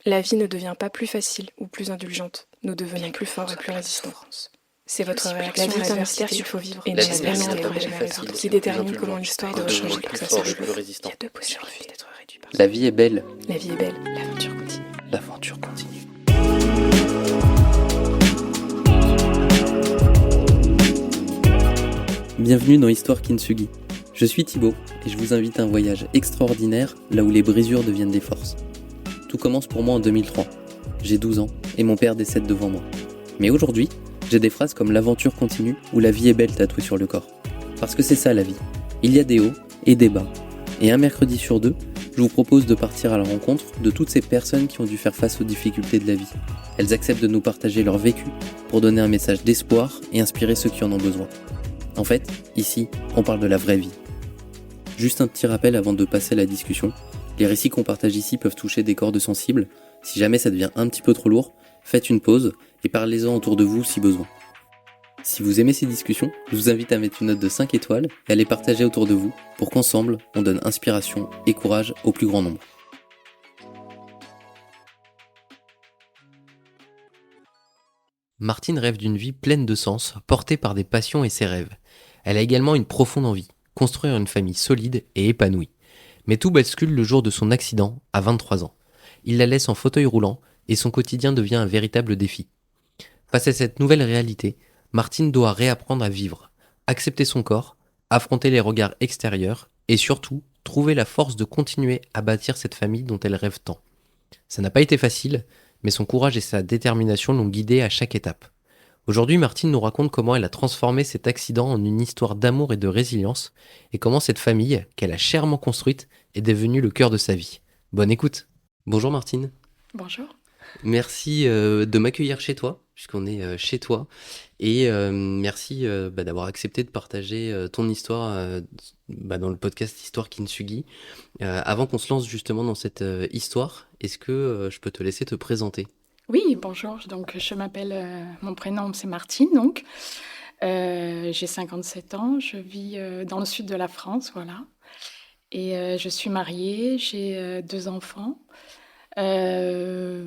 La vie ne devient pas plus facile ou plus indulgente. Nous devenons plus forts et plus résistants. C'est votre réaction à l'adversité qu'il faut vivre et La non vie la ne jamais devient pas plus résoudre, facile qui et plus détermine comment indulgente. l'histoire Nous doit devenons changer plus pour que ça forts et s'achève. plus résistants. Il y a deux possibilités d'être réduit par ça. La vie est belle, La vie est belle, l'aventure continue. l'aventure continue. Bienvenue dans Histoire Kintsugi. Je suis Thibaut et je vous invite à un voyage extraordinaire là où les brisures deviennent des forces. Tout commence pour moi en 2003. J'ai 12 ans et mon père décède devant moi. Mais aujourd'hui, j'ai des phrases comme l'aventure continue ou la vie est belle tatouées sur le corps. Parce que c'est ça la vie. Il y a des hauts et des bas. Et un mercredi sur deux, je vous propose de partir à la rencontre de toutes ces personnes qui ont dû faire face aux difficultés de la vie. Elles acceptent de nous partager leur vécu pour donner un message d'espoir et inspirer ceux qui en ont besoin. En fait, ici, on parle de la vraie vie. Juste un petit rappel avant de passer à la discussion. Les récits qu'on partage ici peuvent toucher des cordes sensibles. Si jamais ça devient un petit peu trop lourd, faites une pause et parlez-en autour de vous si besoin. Si vous aimez ces discussions, je vous invite à mettre une note de 5 étoiles et à les partager autour de vous pour qu'ensemble, on donne inspiration et courage au plus grand nombre. Martine rêve d'une vie pleine de sens, portée par des passions et ses rêves. Elle a également une profonde envie, construire une famille solide et épanouie. Mais tout bascule le jour de son accident, à 23 ans. Il la laisse en fauteuil roulant et son quotidien devient un véritable défi. Face à cette nouvelle réalité, Martine doit réapprendre à vivre, accepter son corps, affronter les regards extérieurs et surtout trouver la force de continuer à bâtir cette famille dont elle rêve tant. Ça n'a pas été facile, mais son courage et sa détermination l'ont guidée à chaque étape. Aujourd'hui, Martine nous raconte comment elle a transformé cet accident en une histoire d'amour et de résilience, et comment cette famille, qu'elle a chèrement construite, est devenue le cœur de sa vie. Bonne écoute. Bonjour Martine. Bonjour. Merci de m'accueillir chez toi, puisqu'on est chez toi, et merci d'avoir accepté de partager ton histoire dans le podcast Histoire Kintsugi. Avant qu'on se lance justement dans cette histoire, est-ce que je peux te laisser te présenter ? Oui, bonjour. Donc, je m'appelle, mon prénom c'est Martine, donc. J'ai 57 ans, je vis dans le sud de la France, voilà. Et je suis mariée, j'ai 2 enfants. Ce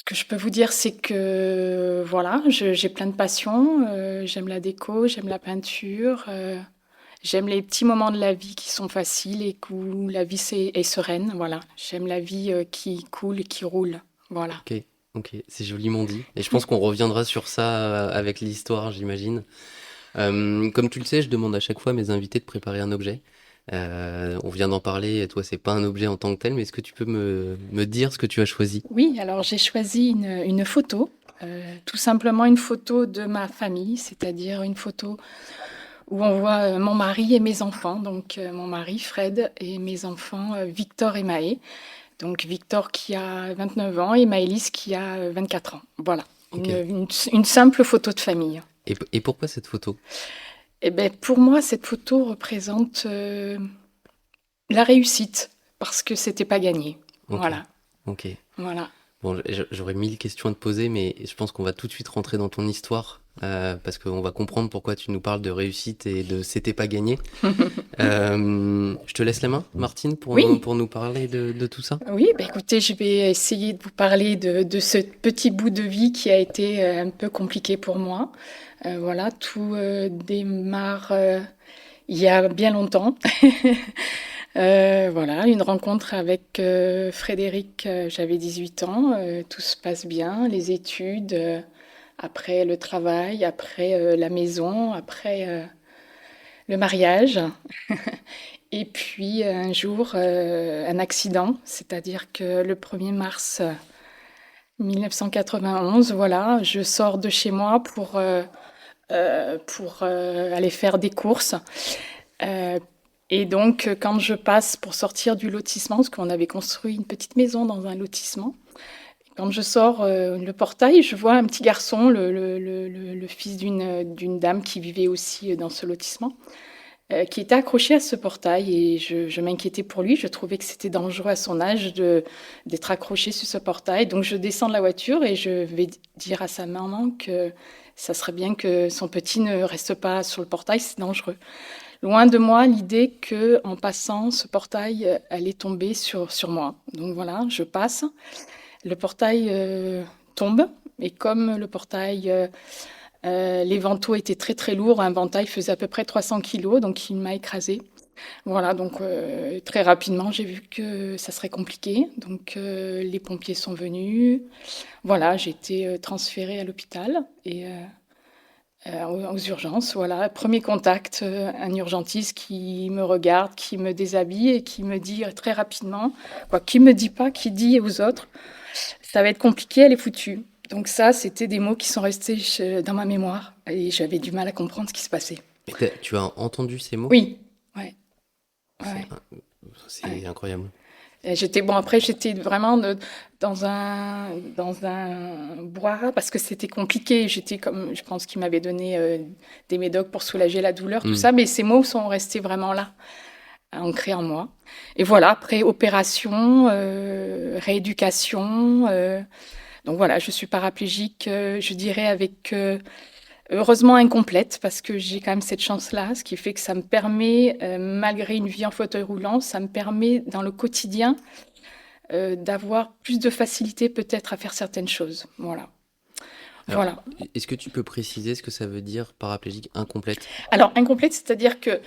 que je peux vous dire, c'est que voilà, j'ai plein de passions. J'aime la déco, j'aime la peinture, j'aime les petits moments de la vie qui sont faciles et où la vie est sereine, voilà. J'aime la vie qui coule et qui roule, voilà. Ok, c'est joliment dit. Et je pense qu'on reviendra sur ça avec l'histoire, j'imagine. Comme tu le sais, je demande à chaque fois à mes invités de préparer un objet. On vient d'en parler, et toi, c'est pas un objet en tant que tel, mais est-ce que tu peux me dire ce que tu as choisi ? Oui, alors j'ai choisi une photo, tout simplement une photo de ma famille, c'est-à-dire une photo où on voit mon mari et mes enfants, donc mon mari Fred et mes enfants Victor et Maë. Donc Victor qui a 29 ans et Maëlys qui a 24 ans. Voilà, Ok. une simple photo de famille. Et pourquoi cette photo ? Eh ben, pour moi, cette photo représente la réussite, parce que c'était pas gagné. Ok. Voilà, Ok. voilà. Bon, j'aurais 1000 questions à te poser, mais je pense qu'on va tout de suite rentrer dans ton histoire, parce qu'on va comprendre pourquoi tu nous parles de réussite et de c'était pas gagné. Je te laisse la main, Martine, Oui. pour nous parler de tout ça. Oui, bah écoutez, je vais essayer de vous parler de ce petit bout de vie qui a été un peu compliqué pour moi. Voilà, tout démarre il y a bien longtemps. Voilà, une rencontre avec Frédéric, j'avais 18 ans, tout se passe bien, les études, après le travail, après la maison, après le mariage. Et puis un jour, un accident, c'est-à-dire que le 1er mars 1991, voilà, je sors de chez moi pour aller faire des courses. Et donc, quand je passe pour sortir du lotissement, parce qu'on avait construit une petite maison dans un lotissement, quand je sors le portail, je vois un petit garçon, le fils d'une dame qui vivait aussi dans ce lotissement, qui était accroché à ce portail. Et je m'inquiétais pour lui. Je trouvais que c'était dangereux à son âge d'être accroché sur ce portail. Donc, je descends de la voiture et je vais dire à sa maman que ça serait bien que son petit ne reste pas sur le portail, c'est dangereux. loin de moi l'idée que en passant, ce portail allait tomber sur moi. Donc voilà, je passe. Le portail tombe. Et comme le portail, les vantaux étaient très très lourds, un ventail faisait à peu près 300 kilos, donc il m'a écrasée. Voilà, donc très rapidement, j'ai vu que ça serait compliqué. Donc les pompiers sont venus. Voilà, j'ai été transférée à l'hôpital et aux urgences. Voilà, premier contact, un urgentiste qui me regarde, qui me déshabille et qui me dit très rapidement, quoi, qui me dit pas, qui dit aux autres, ça va être compliqué, elle est foutue. Donc ça, c'était des mots qui sont restés dans ma mémoire et j'avais du mal à comprendre ce qui se passait. Et tu as entendu ces mots? Oui, ouais, C'est ouais. c'est incroyable. Et après, j'étais vraiment dans un brouhaha parce que c'était compliqué. J'étais comme, je pense qu'il m'avait donné des médocs pour soulager la douleur, tout ça, mais ces mots sont restés vraiment là, ancrés en moi. Et voilà, après opération, rééducation. Donc voilà, je suis paraplégique, je dirais avec heureusement incomplète parce que j'ai quand même cette chance-là, ce qui fait que ça me permet, malgré une vie en fauteuil roulant, ça me permet dans le quotidien d'avoir plus de facilité peut-être à faire certaines choses. Voilà. Alors, Voilà. est-ce que tu peux préciser ce que ça veut dire paraplégique incomplète? Alors, incomplète, c'est-à-dire que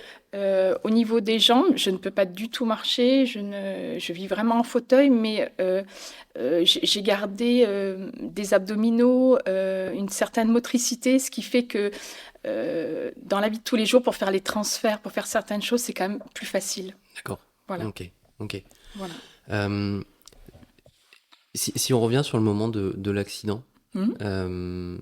au niveau des jambes, je ne peux pas du tout marcher, je vis vraiment en fauteuil, mais j'ai gardé des abdominaux, une certaine motricité, ce qui fait que dans la vie de tous les jours, pour faire les transferts, pour faire certaines choses, c'est quand même plus facile. D'accord. Voilà. Ok. Voilà. Euh, si on revient sur le moment de l'accident, Mhm.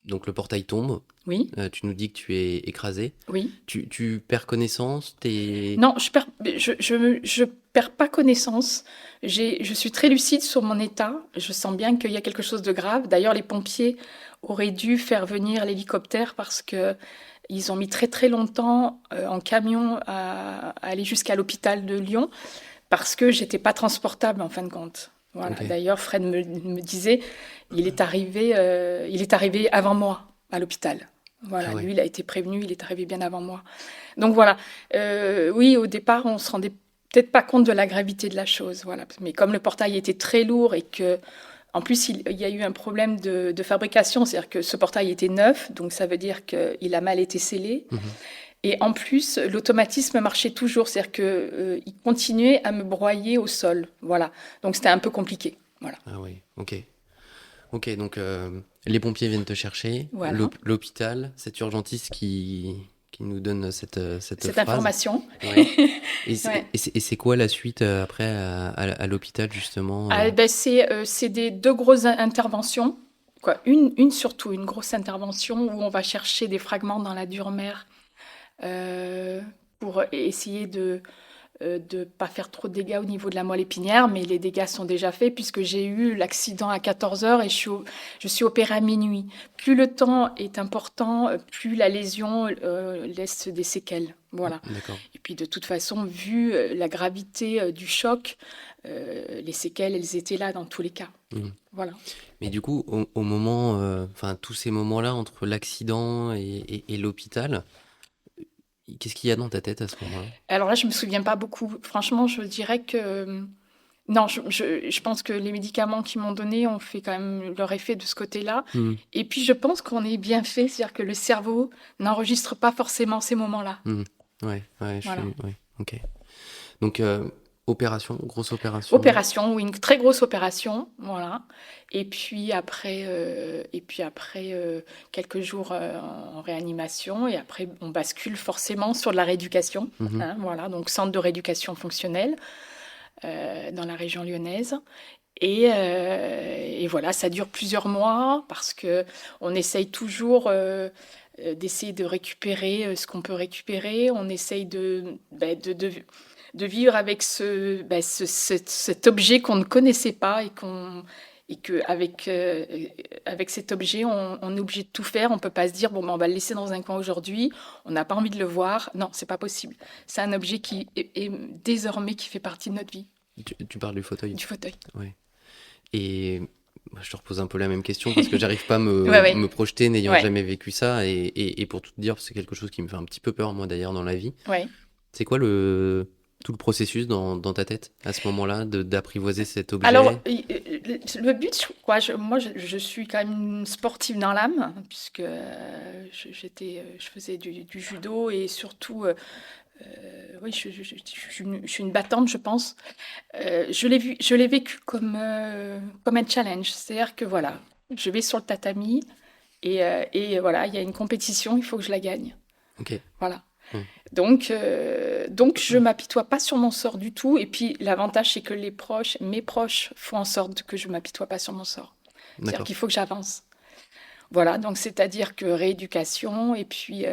donc le portail tombe, Oui, tu nous dis que tu es écrasé, oui. tu perds connaissance, Non, je perds pas connaissance. Je suis très lucide sur mon état. Je sens bien qu'il y a quelque chose de grave. D'ailleurs, les pompiers auraient dû faire venir l'hélicoptère parce que ils ont mis très très longtemps en camion à aller jusqu'à l'hôpital de Lyon parce que j'étais pas transportable en fin de compte. Voilà. Ok. D'ailleurs, Fred me disait, il est arrivé avant moi à l'hôpital. Voilà, Ah ouais. lui, il a été prévenu, il est arrivé bien avant moi. Donc voilà, oui, au départ, on se rendait peut-être pas compte de la gravité de la chose, voilà. Mais comme le portail était très lourd et que, en plus, il y a eu un problème de fabrication, c'est-à-dire que ce portail était neuf, donc ça veut dire qu'il a mal été scellé. Mhm. Et en plus, l'automatisme marchait toujours, c'est-à-dire que il continuait à me broyer au sol, voilà. Donc c'était un peu compliqué, voilà. Ah oui, ok. Ok, donc les pompiers viennent te chercher, Voilà. l'hôpital, cet urgentiste qui nous donne cette Cette phrase. information. Ouais. Et Ouais. c'est quoi la suite après à l'hôpital justement Ah, ben, c'est des deux grosses interventions, quoi. Surtout, une grosse intervention où on va chercher des fragments dans la dure mer pour essayer de pas faire trop de dégâts au niveau de la moelle épinière, mais les dégâts sont déjà faits puisque j'ai eu l'accident à 14 heures et je suis opérée à minuit. Plus le temps est important, plus la lésion laisse des séquelles. Voilà. D'accord. Et puis de toute façon, vu la gravité du choc, les séquelles, elles étaient là dans tous les cas. Mhm. Voilà. Mais du coup, au moment, enfin tous ces moments-là entre l'accident et l'hôpital, qu'est-ce qu'il y a dans ta tête à ce moment-là? Alors là, je me souviens pas beaucoup. Franchement, je dirais que non, je pense que les médicaments qu'ils m'ont donnés ont fait quand même leur effet de ce côté-là. Mhm. Et puis, je pense qu'on est bien fait, c'est-à-dire que le cerveau n'enregistre pas forcément ces moments-là. Mhm. Ouais, Voilà. ouais, ok. Donc opération, grosse opération. Opération, oui, une très grosse opération, voilà. Et puis après, quelques jours en réanimation, et après, on bascule forcément sur de la rééducation, Mhm. hein, voilà, donc centre de rééducation fonctionnelle dans la région lyonnaise. Et voilà, ça dure plusieurs mois parce que on essaye toujours d'essayer de récupérer ce qu'on peut récupérer. On essaye de vivre avec cet objet qu'on ne connaissait pas et que avec cet objet, on est obligé de tout faire. On peut pas se dire bon, ben, on va le laisser dans un coin aujourd'hui. On n'a pas envie de le voir. Non, c'est pas possible. C'est un objet qui est désormais qui fait partie de notre vie, Tu parles du fauteuil. du fauteuil. Ouais. Et Je te repose un peu la même question parce que j'arrive pas à Ouais. me projeter n'ayant Ouais. jamais vécu ça. Et pour tout te dire, c'est quelque chose qui me fait un petit peu peur, moi, d'ailleurs, dans la vie. Ouais. C'est quoi tout le processus dans ta tête à ce moment-là d'apprivoiser cet Alors, objet? le but, quoi, moi, je suis quand même une sportive dans l'âme, puisque je faisais du judo et surtout, oui, je suis une battante, je pense. Je l'ai vécu comme un challenge. C'est-à-dire que voilà, je vais sur le tatami et voilà, il y a une compétition, il faut que je la gagne. Ok. Voilà. Hmm. Donc je m'apitoie pas sur mon sort du tout. Et puis l'avantage, c'est que mes proches font en sorte que je m'apitoie pas sur mon sort. C'est-à-dire D'accord. qu'il faut que j'avance. Voilà, donc c'est-à-dire que rééducation, et puis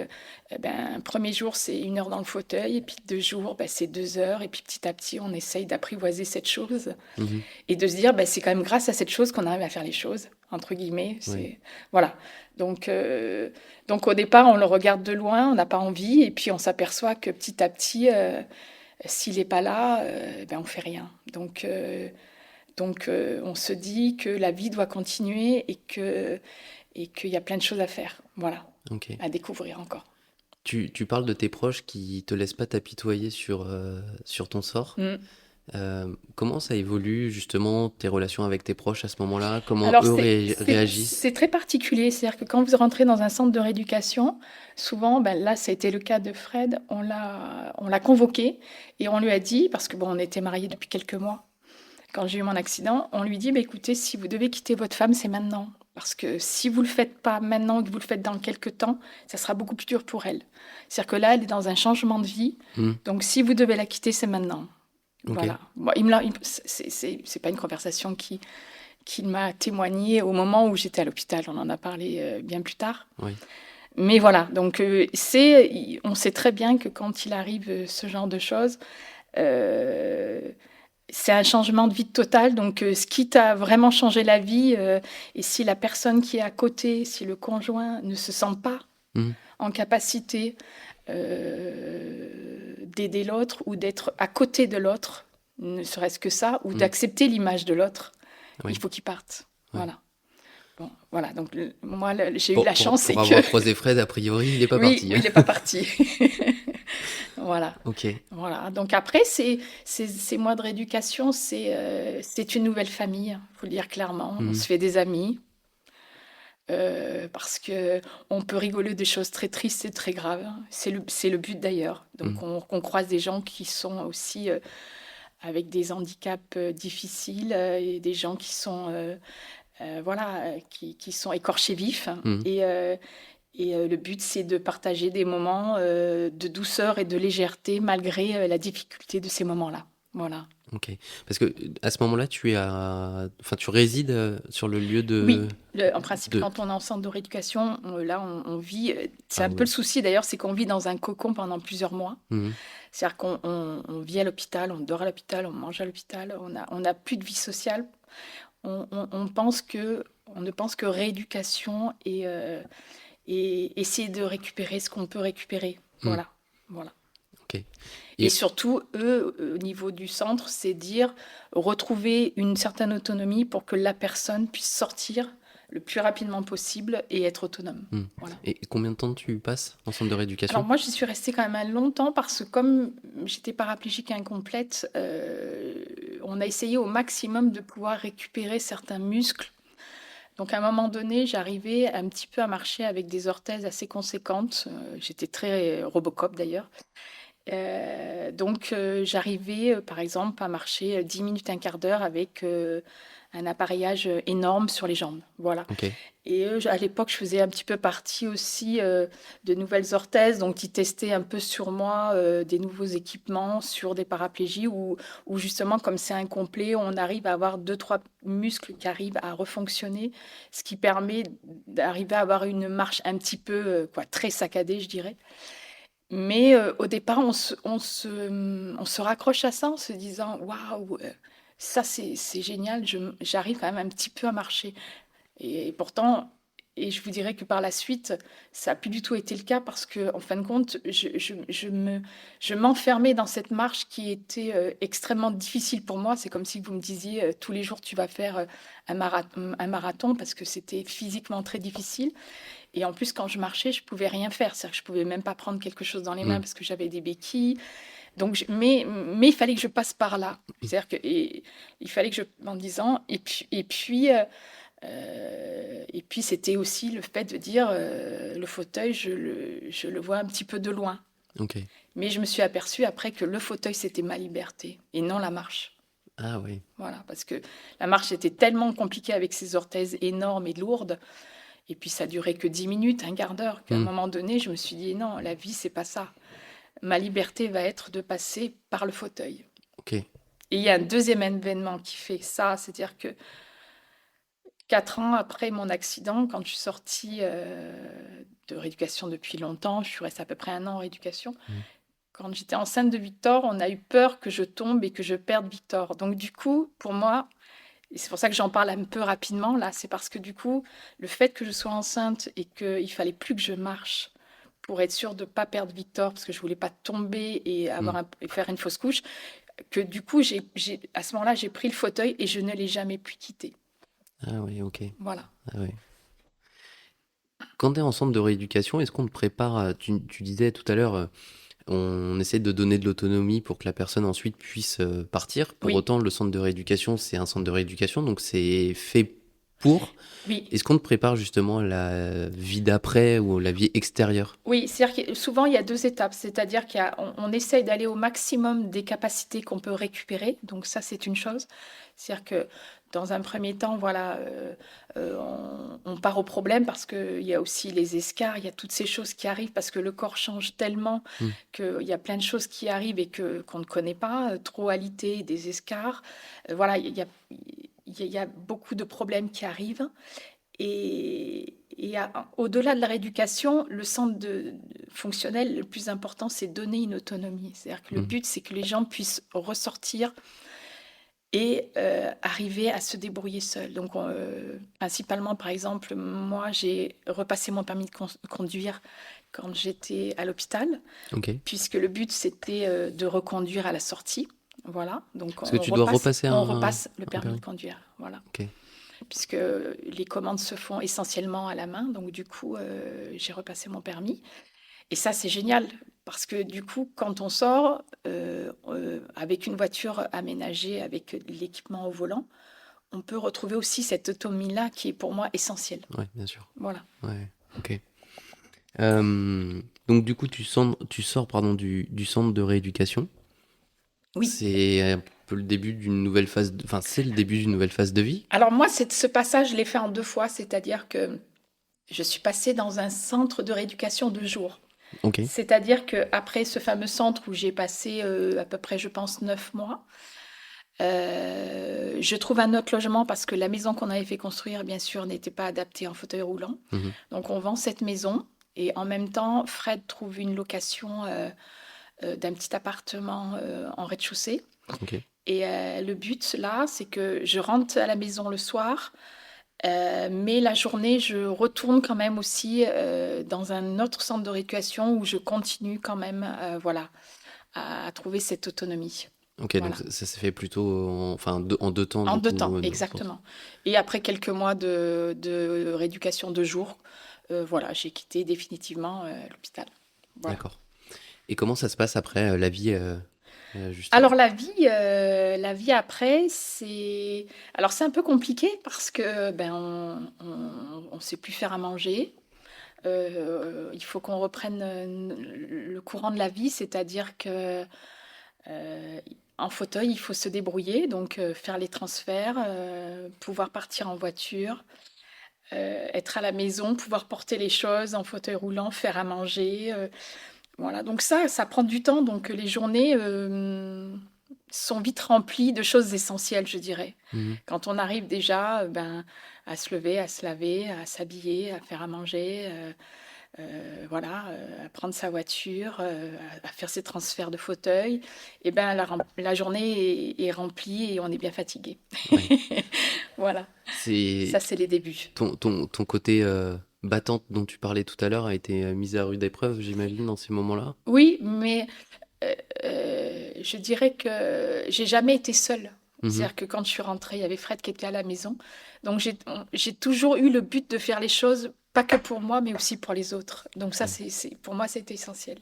premier jour c'est 1 heure dans le fauteuil, et puis 2 jours c'est 2 heures, et puis petit à petit on essaye d'apprivoiser cette chose Mhm. et de se dire c'est quand même grâce à cette chose qu'on arrive à faire les choses, entre guillemets. Oui. Voilà. Donc au départ on le regarde de loin, on n'a pas envie, et puis on s'aperçoit que petit à petit, s'il n'est pas là, on fait rien. Donc on se dit que la vie doit continuer et qu'il y a plein de choses à faire, voilà, Ok. à découvrir encore. Tu parles de tes proches qui te laissent pas t'apitoyer sur ton sort. Mm. Comment ça évolue justement tes relations avec tes proches à ce moment-là? Comment Alors eux réagissent? c'est très particulier, c'est-à-dire que quand vous rentrez dans un centre de rééducation, souvent, là ça a été le cas de Fred, on l'a convoqué et on lui a dit, parce que bon, on était mariés depuis quelques mois, quand j'ai eu mon accident, on lui dit, écoutez, si vous devez quitter votre femme, c'est maintenant. Parce que si vous ne le faites pas maintenant, que vous le faites dans quelques temps, ça sera beaucoup plus dur pour elle. C'est-à-dire que là, elle est dans un changement de vie. Hmm. Donc si vous devez la quitter, c'est maintenant. Ok. Voilà. Bon, c'est pas une conversation qu'il m'a témoigné au moment où j'étais à l'hôpital. On en a parlé bien plus tard. Oui. Mais voilà, donc on sait très bien que quand il arrive ce genre de choses, euh, c'est un changement de vie total. Donc ce qui t'a vraiment changé la vie, et si la personne qui est à côté, si le conjoint ne se sent pas Hmm. en capacité d'aider l'autre ou d'être à côté de l'autre, ne serait-ce que ça, ou d'accepter l'image de l'autre, Oui. il faut qu'il parte. Ouais. Voilà. Bon, voilà, donc moi j'ai eu Pour, la pour, chance, c'est pour que avoir croisé Fred, a priori, il n'est pas oui, parti. il n'est pas parti. Voilà. Ok. Voilà. Donc après, ces mois de rééducation, c'est une nouvelle famille, il faut le dire clairement. On se fait des amis, parce que on peut rigoler des choses très tristes et très graves. C'est le but d'ailleurs. Donc on croise des gens qui sont aussi avec des handicaps difficiles, et des gens qui sont voilà, qui sont écorchés vifs. Et le but, c'est de partager des moments de douceur et de légèreté malgré la difficulté de ces moments-là. Voilà. Ok. Parce que à ce moment-là, tu résides sur le lieu Oui, de... en principe, de... quand on est en centre de rééducation, là, on vit. C'est Ah un peu oui. le souci d'ailleurs, c'est qu'on vit dans un cocon pendant plusieurs mois. Mhm. C'est-à-dire qu'on vit à l'hôpital, on dort à l'hôpital, on mange à l'hôpital, on a plus de vie sociale. On ne pense que rééducation et essayer de récupérer ce qu'on peut récupérer. Voilà. Voilà. Ok. Et surtout, eux, au niveau du centre, c'est dire retrouver une certaine autonomie pour que la personne puisse sortir le plus rapidement possible et être autonome. Voilà. Et combien de temps tu passes en centre de rééducation? Alors moi, j'y suis restée quand même longtemps parce que comme j'étais paraplégique incomplète, on a essayé au maximum de pouvoir récupérer certains muscles. Donc à un moment donné, j'arrivais un petit peu à marcher avec des orthèses assez conséquentes. J'étais très Robocop d'ailleurs. Donc j'arrivais par exemple à marcher 10 minutes, un quart d'heure avec un appareillage énorme sur les jambes. Voilà. Ok. Et à l'époque, je faisais un petit peu partie aussi de nouvelles orthèses, donc qui testaient un peu sur moi des nouveaux équipements sur des paraplégies où justement, comme c'est incomplet, on arrive à avoir 2-3 muscles qui arrivent à refonctionner, ce qui permet d'arriver à avoir une marche un petit peu très saccadée, je dirais. Mais au départ, on se raccroche à ça en se disant waouh, ça c'est génial, j'arrive quand même un petit peu à marcher. Et pourtant, et je vous dirais que par la suite, ça n'a plus du tout été le cas parce que, en fin de compte, je m'enfermais dans cette marche qui était extrêmement difficile pour moi. C'est comme si vous me disiez tous les jours tu vas faire un marathon parce que c'était physiquement très difficile. Et en plus, quand je marchais, je pouvais rien faire. C'est-à-dire que je pouvais même pas prendre quelque chose dans les mains parce que j'avais des béquilles. Donc, mais il fallait que je passe par là. C'est-à-dire que il fallait que je, en disant, et puis c'était aussi le fait de dire le fauteuil, je le vois un petit peu de loin. Ok. Mais je me suis aperçue après que le fauteuil, c'était ma liberté et non la marche. Ah oui. Voilà, parce que la marche était tellement compliquée avec ses orthèses énormes et lourdes. Et puis ça durait que 10 minutes, un quart d'heure, qu'à un moment donné, je me suis dit non, la vie, c'est pas ça. Ma liberté va être de passer par le fauteuil. Ok. Et il y a un deuxième événement qui fait ça, c'est-à-dire que 4 ans après mon accident, quand je suis sortie de rééducation depuis longtemps, je suis restée à peu près 1 an en rééducation. Quand j'étais enceinte de Victor, on a eu peur que je tombe et que je perde Victor. Donc du coup, pour moi, et c'est pour ça que j'en parle un peu rapidement là, c'est parce que du coup, le fait que je sois enceinte et qu'il fallait plus que je marche pour être sûre de ne pas perdre Victor, parce que je voulais pas tomber et et faire une fausse couche, que du coup, à ce moment-là, j'ai pris le fauteuil et je ne l'ai jamais pu quitter. Ah oui, ok. Voilà. Ah oui. Quand tu es en centre de rééducation, est-ce qu'on te prépare, tu disais tout à l'heure, on essaie de donner de l'autonomie pour que la personne ensuite puisse partir. Pour Oui. autant, le centre de rééducation, c'est un centre de rééducation, donc c'est fait pour. Oui. Est-ce qu'on te prépare justement la vie d'après ou la vie extérieure? Oui, c'est-à-dire que souvent il y a 2 étapes, c'est-à-dire qu'on essaye d'aller au maximum des capacités qu'on peut récupérer, donc ça c'est une chose. C'est-à-dire que dans un premier temps, voilà, on part au problème parce qu'il y a aussi les escarres, il y a toutes ces choses qui arrivent parce que le corps change tellement qu'il y a plein de choses qui arrivent et qu'on ne connaît pas, trop alité, des escarres. Voilà, il y a beaucoup de problèmes qui arrivent. Et au-delà de la rééducation, le centre fonctionnel, le plus important, c'est donner une autonomie. C'est-à-dire que le but, c'est que les gens puissent ressortir et arriver à se débrouiller seuls. Donc, principalement, par exemple, moi, j'ai repassé mon permis de conduire quand j'étais à l'hôpital, puisque le but, c'était de reconduire à la sortie. Voilà. Donc, parce que tu dois repasser on repasse le permis de conduire. Voilà. Ok. Puisque les commandes se font essentiellement à la main. Donc, du coup, j'ai repassé mon permis. Et ça, c'est génial. Parce que, du coup, quand on sort avec une voiture aménagée, avec l'équipement au volant, on peut retrouver aussi cette autonomie-là qui est pour moi essentielle. Oui, bien sûr. Voilà. Ouais, ok. Donc, du coup, tu sors du centre de rééducation. Oui. C'est un peu le début d'une nouvelle phase, c'est le début d'une nouvelle phase de vie. Alors moi, ce passage, je l'ai fait en 2 fois, c'est-à-dire que je suis passée dans un centre de rééducation de jour. Ok. C'est-à-dire qu'après ce fameux centre où j'ai passé à peu près, je pense, 9 mois, je trouve un autre logement parce que la maison qu'on avait fait construire, bien sûr, n'était pas adaptée en fauteuil roulant. Donc on vend cette maison et en même temps, Fred trouve une location d'un petit appartement en rez-de-chaussée. Ok. Et le but, là, c'est que je rentre à la maison le soir, mais la journée, je retourne quand même aussi dans un autre centre de rééducation où je continue quand même voilà, à trouver cette autonomie. Ok, Voilà. donc ça s'est fait plutôt en 2 temps. En du 2 coup, temps, exactement. Et après quelques mois de rééducation de jour, voilà, j'ai quitté définitivement l'hôpital. Voilà. D'accord. Et comment ça se passe après la vie justement? Alors la vie après, c'est un peu compliqué parce que on sait plus faire à manger. Il faut qu'on reprenne le courant de la vie, c'est-à-dire que en fauteuil, il faut se débrouiller, donc faire les transferts, pouvoir partir en voiture, être à la maison, pouvoir porter les choses en fauteuil roulant, faire à manger. Voilà, donc ça prend du temps. Donc les journées sont vite remplies de choses essentielles, je dirais. Quand on arrive déjà à se lever, à se laver, à s'habiller, à faire à manger, voilà, à prendre sa voiture, à faire ses transferts de fauteuil, et la journée est remplie et on est bien fatigué. Ouais. Voilà, C'est ça c'est les débuts. ton côté battante dont tu parlais tout à l'heure a été mise à rude épreuve, j'imagine, dans ces moments-là? Oui, mais je dirais que j'ai jamais été seule. Mhm. C'est-à-dire que quand je suis rentrée, il y avait Fred qui était à la maison. Donc j'ai toujours eu le but de faire les choses, pas que pour moi, mais aussi pour les autres. Donc ça, Ouais. pour moi, c'était essentiel.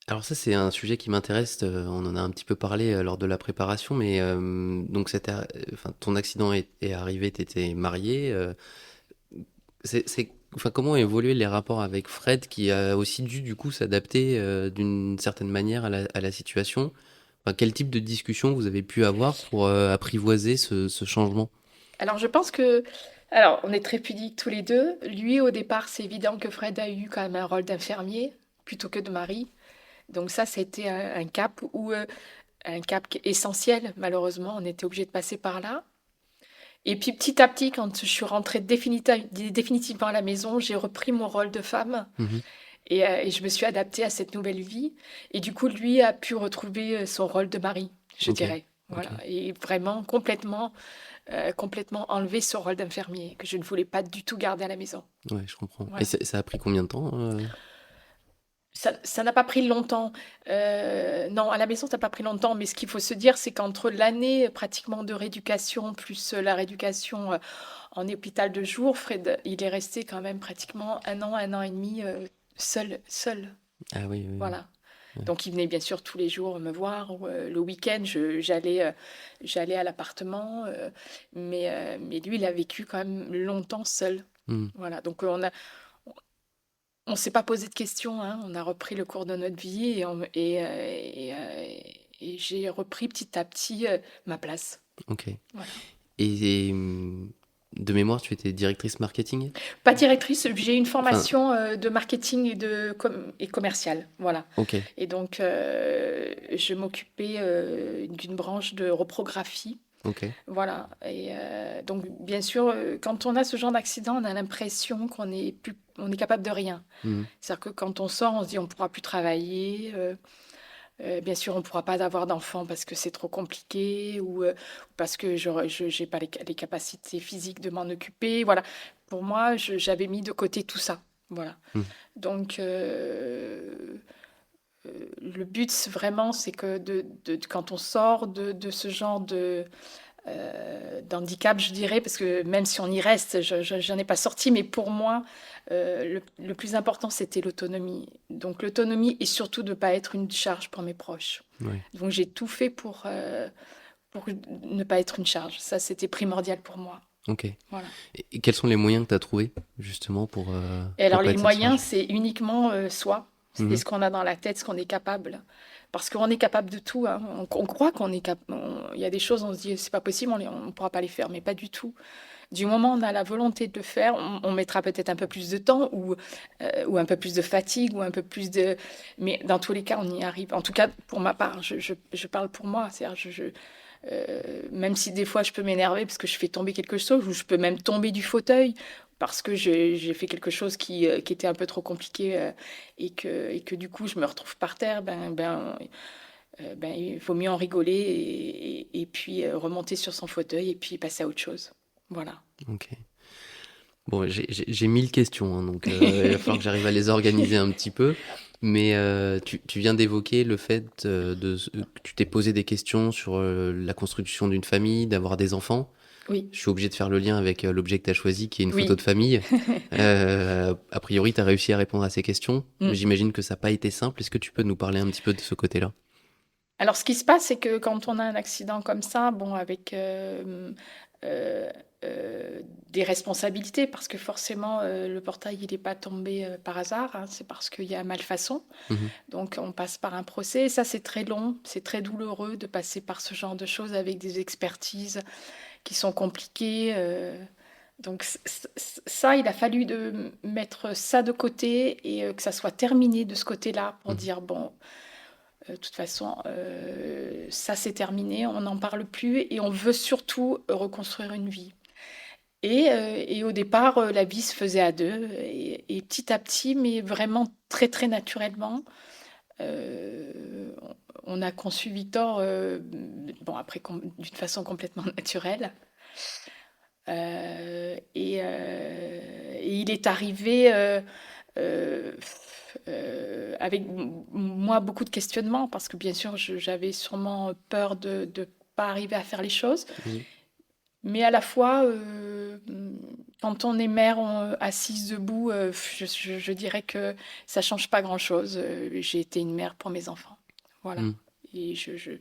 Alors ça, c'est un sujet qui m'intéresse. On en a un petit peu parlé lors de la préparation, mais donc enfin, ton accident est arrivé, tu étais marié. Enfin, comment ont évolué les rapports avec Fred, qui a aussi dû du coup s'adapter d'une certaine manière à la situation? Enfin, quel type de discussion vous avez pu avoir pour apprivoiser ce changement? Alors je pense que, alors on est très pudiques tous les deux. Lui, au départ, c'est évident que Fred a eu quand même un rôle d'infirmier plutôt que de mari. Donc ça, c'était un cap un cap essentiel. Malheureusement, on était obligé de passer par là. Et puis petit à petit, quand je suis rentrée définitivement à la maison, j'ai repris mon rôle de femme Mhm. et je me suis adaptée à cette nouvelle vie. Et du coup, lui a pu retrouver son rôle de mari, je Ok, dirais. ok. Voilà. Et vraiment complètement enlevé ce rôle d'infirmier que je ne voulais pas du tout garder à la maison. Ouais, je comprends. Et Voilà. ça a pris combien de temps Ça n'a pas pris longtemps. Non, à la maison, ça n'a pas pris longtemps. Mais ce qu'il faut se dire, c'est qu'entre l'année pratiquement de rééducation plus la rééducation en hôpital de jour, Fred, il est resté quand même pratiquement un an et demi seul. Ah oui, oui, oui. Voilà. Ouais. Donc il venait bien sûr tous les jours me voir. Le week-end, j'allais à l'appartement. Mais lui, il a vécu quand même longtemps seul. Hmm. Voilà. Donc on s'est pas posé de questions, hein. On a repris le cours de notre vie et j'ai repris petit à petit ma place. Ok. Voilà. De mémoire, tu étais directrice marketing? Pas directrice, j'ai une Enfin, formation de marketing et commercial. Voilà. ok, Et donc, je m'occupais d'une branche de reprographie. ok. Voilà. Et donc, bien sûr, quand on a ce genre d'accident, on a l'impression on est capable de rien. Hmm. C'est-à-dire que quand on sort, on se dit on ne pourra plus travailler. Bien sûr, on ne pourra pas avoir d'enfants parce que c'est trop compliqué ou parce que je n'ai pas les capacités physiques de m'en occuper. Voilà. Pour moi, j'avais mis de côté tout ça. Voilà. Hmm. Donc, le but, vraiment, c'est que quand on sort de ce genre d'handicap, je dirais, parce que même si on y reste, je n'en ai pas sorti, mais pour moi, le plus important, c'était l'autonomie. Donc l'autonomie et surtout de ne pas être une charge pour mes proches. Ouais, Donc j'ai tout fait pour ne pas être une charge. Ça, c'était primordial pour moi. ok. Voilà. Et quels sont les moyens que tu as trouvés, justement, Et pour alors pas les être cette moyens, charge? c'est uniquement soi. C'est Mhm. ce qu'on a dans la tête, ce qu'on est capable. Parce qu'on est capable de tout, hein. On croit qu'on est capable. Il y a des choses, on se dit, c'est pas possible, on ne pourra pas les faire, mais pas du tout. Du moment où on a la volonté de le faire, on mettra peut-être un peu plus de temps ou un peu plus de fatigue ou un peu plus de... Mais dans tous les cas, on y arrive. En tout cas, pour ma part, je parle pour moi. C'est-à-dire, même si des fois je peux m'énerver parce que je fais tomber quelque chose ou je peux même tomber du fauteuil parce que j'ai fait quelque chose qui était un peu trop compliqué et que du coup je me retrouve par terre, ben, il faut mieux en rigoler et puis remonter sur son fauteuil et puis passer à autre chose. Voilà. Ok. Bon, j'ai 1000 questions, hein, donc il va falloir que j'arrive à les organiser un petit peu. Mais tu viens d'évoquer le fait que tu t'es posé des questions sur la construction d'une famille, d'avoir des enfants. Oui, Je suis obligé de faire le lien avec l'objet que tu as choisi, qui est une photo oui. de famille. A priori, tu as réussi à répondre à ces questions. Mm. J'imagine que ça n'a pas été simple. Est-ce que tu peux nous parler un petit peu de ce côté-là? Alors, ce qui se passe, c'est que quand on a un accident comme ça, bon, avec euh, euh, des responsabilités, parce que forcément, le portail, il n'est pas tombé par hasard, hein, c'est parce qu'il y a malfaçon. Mhm. Donc, on passe par un procès. Et ça, c'est très long, c'est très douloureux de passer par ce genre de choses avec des expertises qui sont compliquées. Donc, ça, il a fallu mettre ça de côté et que ça soit terminé de ce côté-là pour Mhm. dire, bon, de toute façon, ça c'est terminé, on n'en parle plus et on veut surtout reconstruire une vie. Et au départ, la vie se faisait à deux et petit à petit, mais vraiment très très naturellement, euh, on a conçu Victor, bon après d'une façon complètement naturelle. Et il est arrivé avec moi beaucoup de questionnements parce que bien sûr j'avais sûrement peur de ne pas arriver à faire les choses. Oui. Mais à la fois, quand on est mère assise debout, je dirais que ça change pas grand-chose. J'ai été une mère pour mes enfants. Voilà. Mm. Et je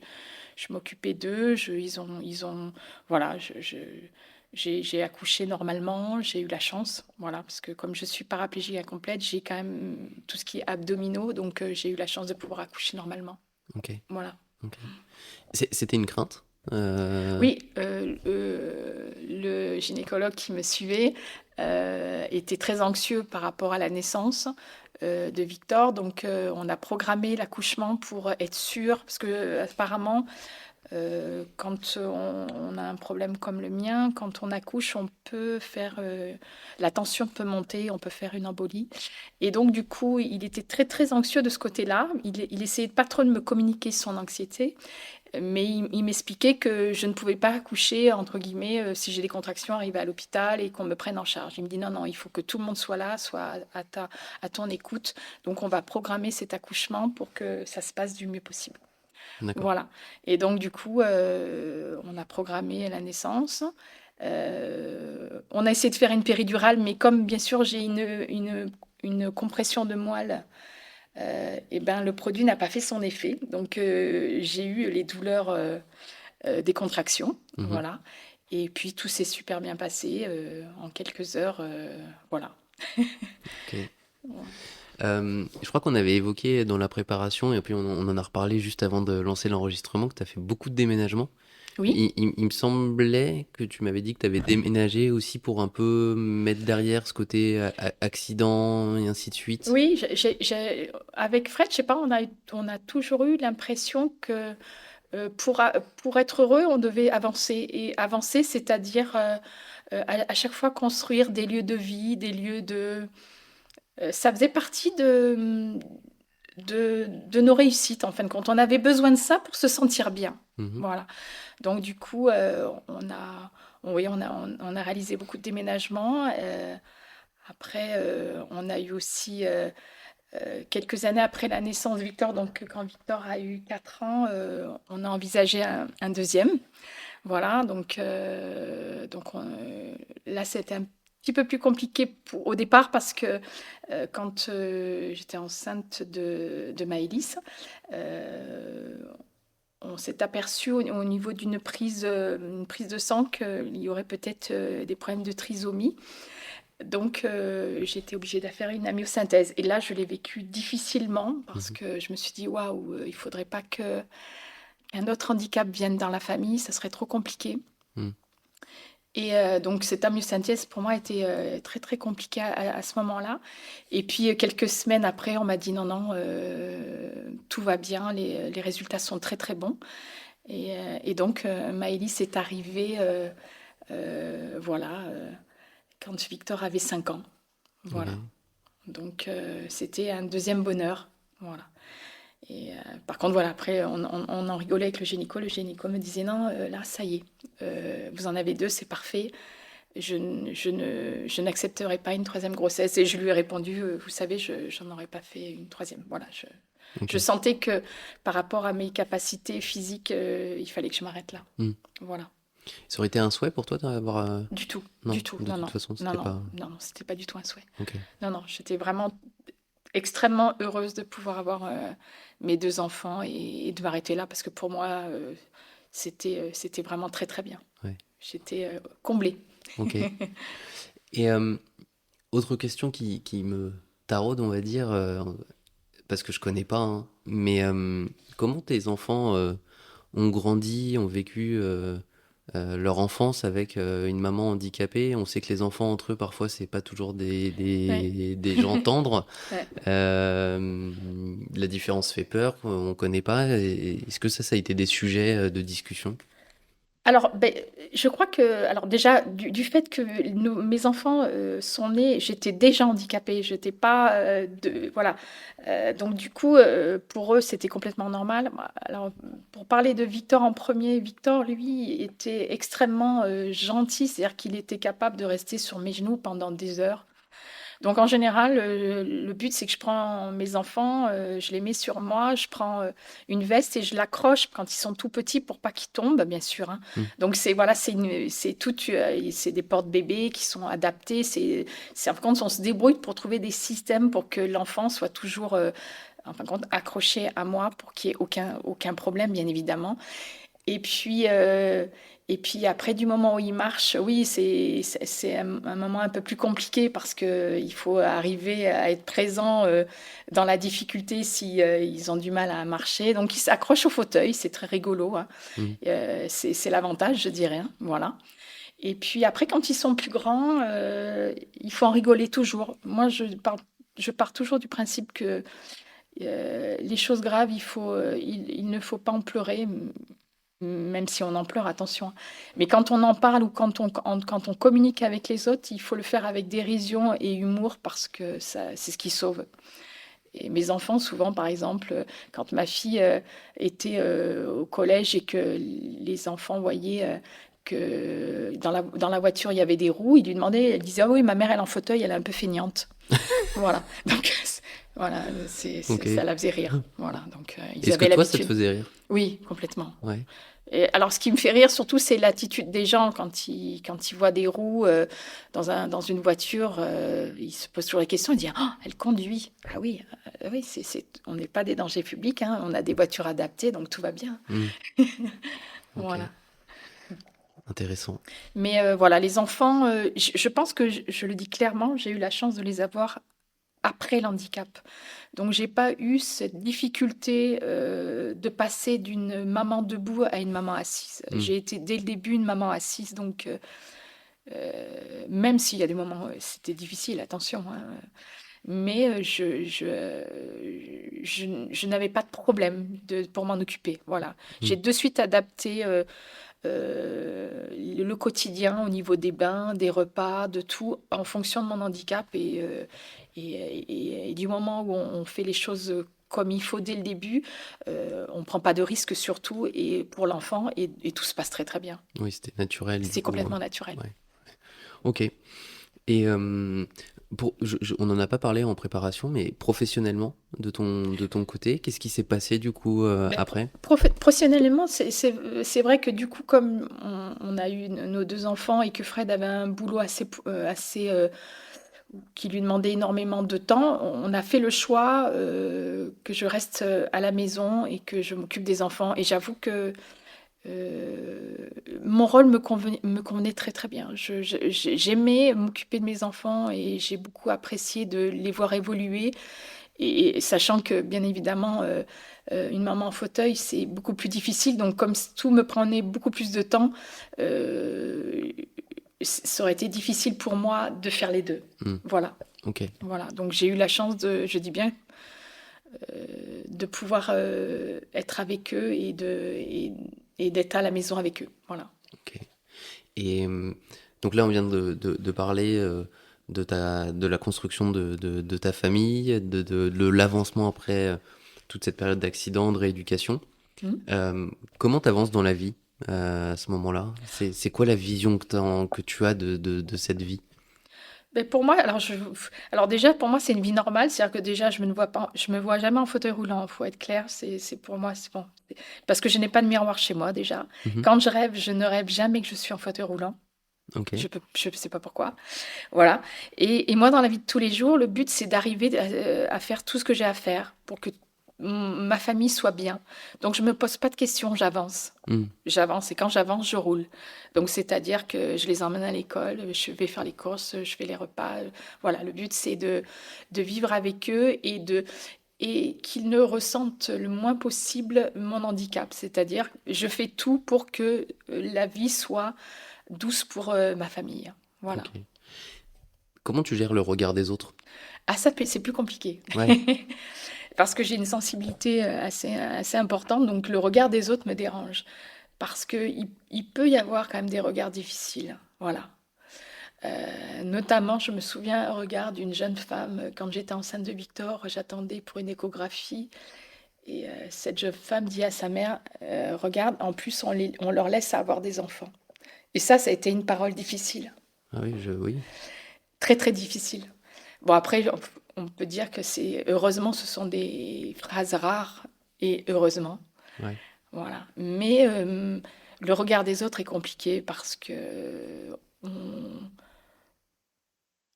m'occupais d'eux. Voilà, j'ai accouché normalement. J'ai eu la chance. Voilà, parce que comme je suis paraplégique incomplète, j'ai quand même tout ce qui est abdominaux. Donc, j'ai eu la chance de pouvoir accoucher normalement. Ok. Voilà. Ok. C'était une crainte Oui, le gynécologue qui me suivait était très anxieux par rapport à la naissance de Victor. Donc, on a programmé l'accouchement pour être sûr, parce que apparemment, quand on a un problème comme le mien, quand on accouche, on peut faire la tension peut monter, on peut faire une embolie. Et donc, du coup, il était très très anxieux de ce côté-là. Il essayait pas trop de me communiquer son anxiété. Mais il m'expliquait que je ne pouvais pas accoucher, entre guillemets, si j'ai des contractions, arriver à l'hôpital et qu'on me prenne en charge. Il me dit non, non, il faut que tout le monde soit là, soit à ton écoute. Donc on va programmer cet accouchement pour que ça se passe du mieux possible. D'accord. Voilà. Et donc du coup, on a programmé la naissance. On a essayé de faire une péridurale, mais comme bien sûr j'ai une compression de moelle, et ben, le produit n'a pas fait son effet. Donc, j'ai eu les douleurs des contractions. Mhm. Voilà. Et puis, tout s'est super bien passé en quelques heures. Voilà. Ok. Je crois qu'on avait évoqué dans la préparation, et puis on en a reparlé juste avant de lancer l'enregistrement, que tu as fait beaucoup de déménagements. Oui. Il me semblait que tu m'avais dit que tu avais déménagé aussi pour un peu mettre derrière ce côté accident et ainsi de suite. Oui, avec Fred, je sais pas, on a toujours eu l'impression que pour être heureux, on devait avancer. Et avancer, c'est-à-dire à chaque fois construire des lieux de vie, des lieux de... ça faisait partie de nos réussites, en fin de compte. On avait besoin de ça pour se sentir bien. Mhm. Voilà. Donc, du coup, on a réalisé beaucoup de déménagements. Après, on a eu aussi, quelques années après la naissance de Victor, donc quand Victor a eu 4 ans, on a envisagé un deuxième. Voilà, là, c'était un petit peu plus compliqué au départ parce que quand j'étais enceinte de Maëlys, on s'est aperçu au niveau d'une une prise de sang qu'il y aurait peut-être des problèmes de trisomie. Donc, j'ai été obligée de faire une amyosynthèse. Et là, je l'ai vécu difficilement parce que je me suis dit, waouh, il faudrait pas qu'un autre handicap vienne dans la famille, ça serait trop compliqué. Mm. Et donc, cette amyosynthèse, pour moi, était très, très compliquée à ce moment-là. Et puis, quelques semaines après, on m'a dit, non, non, tout va bien, les résultats sont très, très bons. Et donc, Maëlys est arrivée, voilà, quand Victor avait 5 ans. Voilà. Ouais. Donc, c'était un deuxième bonheur. Voilà. Et par contre, voilà, après, on en rigolait avec le gynéco. Le gynéco me disait, non, là, ça y est, vous en avez 2, c'est parfait. Je n'accepterai pas une troisième grossesse. Et je lui ai répondu, vous savez, je n'en aurais pas fait une troisième. Voilà, Ok. je sentais que par rapport à mes capacités physiques, il fallait que je m'arrête là. Mm. Voilà. Ça aurait été un souhait pour toi d'avoir... Du tout, Non, du tout. de Non, toute non. façon, Non, c'était non, pas... non, non, c'était pas du tout un souhait. Ok. Non, non, j'étais vraiment extrêmement heureuse de pouvoir avoir mes 2 enfants et de m'arrêter là parce que pour moi, c'était vraiment très, très bien. Ouais. J'étais comblée. Ok. Et autre question qui me taraude, on va dire, parce que je connais pas, hein, mais comment tes enfants ont grandi, ont vécu leur enfance avec une maman handicapée? On sait que les enfants entre eux, parfois, c'est pas toujours des gens tendres. Ouais. La différence fait peur, on connaît pas. Est-ce que ça a été des sujets de discussion? Alors, je crois que, alors déjà, du fait que mes enfants sont nés, j'étais déjà handicapée, j'étais pas voilà. Donc du coup, pour eux, c'était complètement normal. Alors, pour parler de Victor en premier, Victor, lui, était extrêmement gentil, c'est-à-dire qu'il était capable de rester sur mes genoux pendant des heures. Donc en général, le but, c'est que je prends mes enfants, je les mets sur moi, je prends une veste et je l'accroche quand ils sont tout petits pour pas qu'ils tombent, bien sûr, hein. Mm. Donc c'est voilà, c'est des porte-bébés qui sont adaptés. En fin de compte, on se débrouille pour trouver des systèmes pour que l'enfant soit toujours en fin de compte accroché à moi pour qu'il n'y ait aucun problème, bien évidemment. Et puis, après, du moment où il marche, oui, c'est un moment un peu plus compliqué parce qu'il faut arriver à être présent dans la difficulté si ils ont du mal à marcher. Donc, ils s'accrochent au fauteuil, c'est très rigolo, hein. Mm. C'est l'avantage, je dirais, hein, voilà. Et puis après, quand ils sont plus grands, il faut en rigoler toujours. Moi, je pars toujours du principe que les choses graves, il ne faut pas en pleurer, même si on en pleure, attention. Mais quand on en parle ou quand on communique avec les autres, il faut le faire avec dérision et humour parce que c'est ce qui sauve. Et mes enfants, souvent, par exemple, quand ma fille était au collège et que les enfants voyaient que dans la voiture, il y avait des roues, ils lui demandaient, elle disait, ah oui, ma mère, elle est en fauteuil, elle est un peu feignante. Voilà. Donc, voilà, Ok. ça la faisait rire. Voilà. Donc, ils Est-ce que avaient toi, ça te l'habitude. faisait rire? Oui, complètement. Ouais. Et alors, ce qui me fait rire surtout, c'est l'attitude des gens quand ils voient des roues dans une voiture. Ils se posent toujours la question, ils disent, ah, elle conduit. Ah oui, oui, on n'est pas des dangers publics, hein, on a des voitures adaptées, donc tout va bien. Mm. Ok. Voilà. Intéressant. Mais voilà, les enfants, je pense que je le dis clairement, j'ai eu la chance de les avoir après l'handicap. Donc, j'ai pas eu cette difficulté de passer d'une maman debout à une maman assise. Mm. J'ai été dès le début une maman assise, donc même s'il y a des moments où c'était difficile, attention, hein, mais je n'avais pas de problème pour m'en occuper. Voilà. J'ai de suite adapté le quotidien au niveau des bains, des repas, de tout, en fonction de mon handicap. Et du moment où on fait les choses comme il faut dès le début, on ne prend pas de risques surtout, et pour l'enfant, et tout se passe très très bien. Oui, c'était naturel. Du C'est coup, complètement naturel. ouais. Ok. Et on n'en a pas parlé en préparation, mais professionnellement, de ton côté, qu'est-ce qui s'est passé du coup après? Professionnellement, c'est vrai que du coup, comme on a eu nos deux enfants et que Fred avait un boulot assez qui lui demandait énormément de temps, on a fait le choix que je reste à la maison et que je m'occupe des enfants. Et j'avoue que mon rôle me convenait très très bien. J'aimais m'occuper de mes enfants et j'ai beaucoup apprécié de les voir évoluer. Et sachant que, bien évidemment, une maman en fauteuil, c'est beaucoup plus difficile. Donc, comme tout me prenait beaucoup plus de temps, ça aurait été difficile pour moi de faire les deux. Mm. Voilà. Ok. Voilà. Donc, j'ai eu la chance je dis bien, de pouvoir être avec eux et d'être à la maison avec eux. Voilà. Ok. Et donc là, on vient de parler de la construction de ta famille, de l'avancement après toute cette période d'accident, de rééducation. Comment tu avances dans la vie à ce moment-là? C'est quoi la vision que tu as de cette vie? Ben pour moi, alors déjà, pour moi, c'est une vie normale. C'est-à-dire que déjà, je me vois jamais en fauteuil roulant. Il faut être clair. C'est pour moi, c'est bon. Parce que je n'ai pas de miroir chez moi déjà. Mhm. Quand je rêve, je ne rêve jamais que je suis en fauteuil roulant. Ok. Je sais pas pourquoi. Voilà. Et moi, dans la vie de tous les jours, le but, c'est d'arriver à faire tout ce que j'ai à faire pour que ma famille soit bien. Donc, je me pose pas de questions, j'avance. Mm. J'avance et quand j'avance, je roule. Donc, c'est-à-dire que je les emmène à l'école, je vais faire les courses, je fais les repas. Voilà, le but, c'est de vivre avec eux et qu'ils ne ressentent le moins possible mon handicap. C'est-à-dire, je fais tout pour que la vie soit douce pour ma famille. Voilà. Ok. Comment tu gères le regard des autres? Ah, ça, c'est plus compliqué. Ouais. Parce que j'ai une sensibilité assez importante, donc le regard des autres me dérange. parce il peut y avoir quand même des regards difficiles. Voilà. Notamment, je me souviens un regard d'une jeune femme, quand j'étais enceinte de Victor, j'attendais pour une échographie. Et cette jeune femme dit à sa mère, regarde, en plus, on leur laisse avoir des enfants. Et ça a été une parole difficile, Ah oui, oui. très très difficile. Bon, après, on peut dire que heureusement, ce sont des phrases rares, et heureusement. Ouais. Voilà. Mais le regard des autres est compliqué parce que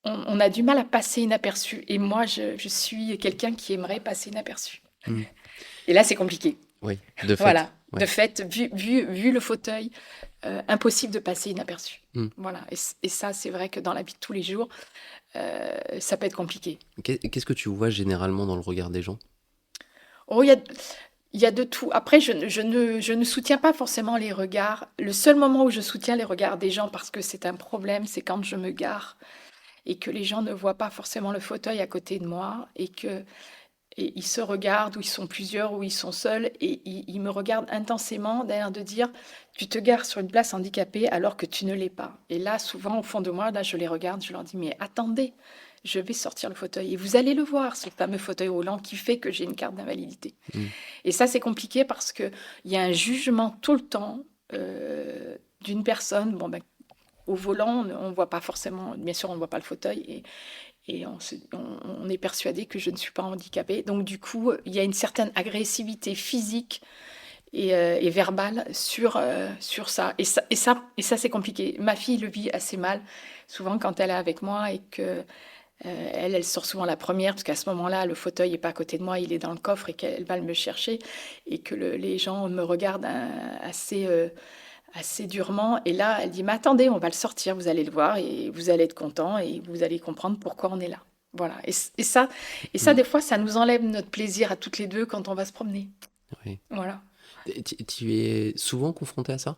on a du mal à passer inaperçu. Et moi, je suis quelqu'un qui aimerait passer inaperçu. Mm. Et là, c'est compliqué. Oui, de fait. Voilà. Ouais. De fait, vu le fauteuil, impossible de passer inaperçu. Mm. Voilà. Et ça, c'est vrai que dans la vie de tous les jours, ça peut être compliqué. Qu'est-ce que tu vois généralement dans le regard des gens? Oh, il y a de tout. Après, je ne soutiens pas forcément les regards. Le seul moment où je soutiens les regards des gens, parce que c'est un problème, c'est quand je me gare et que les gens ne voient pas forcément le fauteuil à côté de moi et ils se regardent, ou ils sont plusieurs, ou ils sont seuls, et ils me regardent intensément, d'ailleurs de dire, tu te gares sur une place handicapée alors que tu ne l'es pas. Et là, souvent, au fond de moi, là, je les regarde, je leur dis, mais attendez, je vais sortir le fauteuil. Et vous allez le voir, ce fameux fauteuil roulant qui fait que j'ai une carte d'invalidité. Et ça, c'est compliqué parce qu'il y a un jugement tout le temps d'une personne. Bon, ben, au volant, on ne voit pas forcément, bien sûr, on ne voit pas le fauteuil. Et on est persuadé que je ne suis pas handicapée. Donc, du coup, il y a une certaine agressivité physique et verbale sur ça. Et ça, c'est compliqué. Ma fille le vit assez mal, souvent quand elle est avec moi et que elle sort souvent la première, parce qu'à ce moment-là, le fauteuil n'est pas à côté de moi, il est dans le coffre et qu'elle va me chercher. Et que les gens me regardent assez durement. Et là, elle dit, mais attendez, on va le sortir, vous allez le voir et vous allez être content et vous allez comprendre pourquoi on est là. Voilà. Et ça, des fois, ça nous enlève notre plaisir à toutes les deux quand on va se promener. Oui. Voilà. Tu es souvent confronté à ça?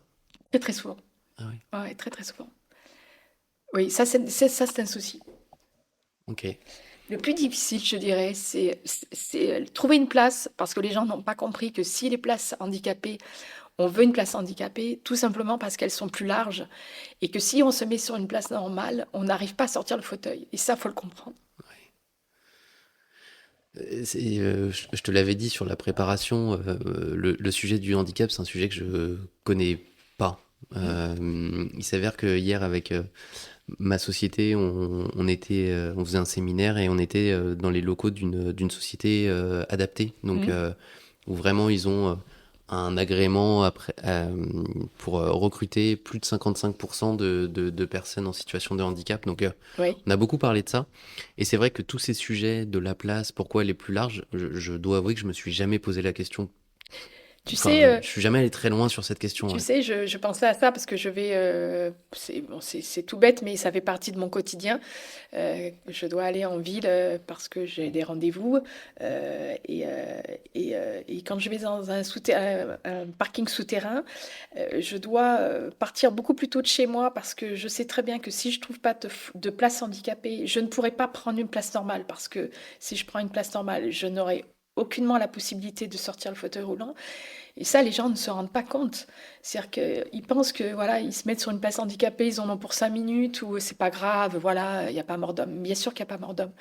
Très, très souvent. Ah oui. Ouais, très, très souvent. Oui, ça, c'est un souci. Ok. Le plus difficile, je dirais, c'est trouver une place, parce que les gens n'ont pas compris que si les places handicapées, on veut une place handicapée, tout simplement parce qu'elles sont plus larges, et que si on se met sur une place normale, on n'arrive pas à sortir le fauteuil. Et ça, faut le comprendre. Je te l'avais dit sur la préparation, le sujet du handicap, c'est un sujet que je connais pas. Il s'avère que hier, avec ma société, on faisait un séminaire et on était dans les locaux d'une société adaptée, donc où vraiment ils ont un agrément pour recruter plus de 55% de personnes en situation de handicap. Donc Oui. on a beaucoup parlé de ça. Et c'est vrai que tous ces sujets de la place, pourquoi elle est plus large, je dois avouer que je me suis jamais posé la question. Tu Enfin, sais, je suis jamais allé très loin sur cette question. tu Ouais. sais, je pensais à ça parce que je vais. C'est tout bête, mais ça fait partie de mon quotidien. Je dois aller en ville parce que j'ai des rendez-vous. Et quand je vais dans un parking souterrain, je dois partir beaucoup plus tôt de chez moi parce que je sais très bien que si je trouve pas de place handicapée, je ne pourrai pas prendre une place normale parce que si je prends une place normale, je n'aurai aucunement la possibilité de sortir le fauteuil roulant. Et ça, les gens ne se rendent pas compte. C'est-à-dire qu'ils pensent que voilà, ils se mettent sur une place handicapée, ils en ont pour 5 minutes, ou c'est pas grave, voilà, il n'y a pas mort d'homme. Bien sûr qu'il n'y a pas mort d'homme.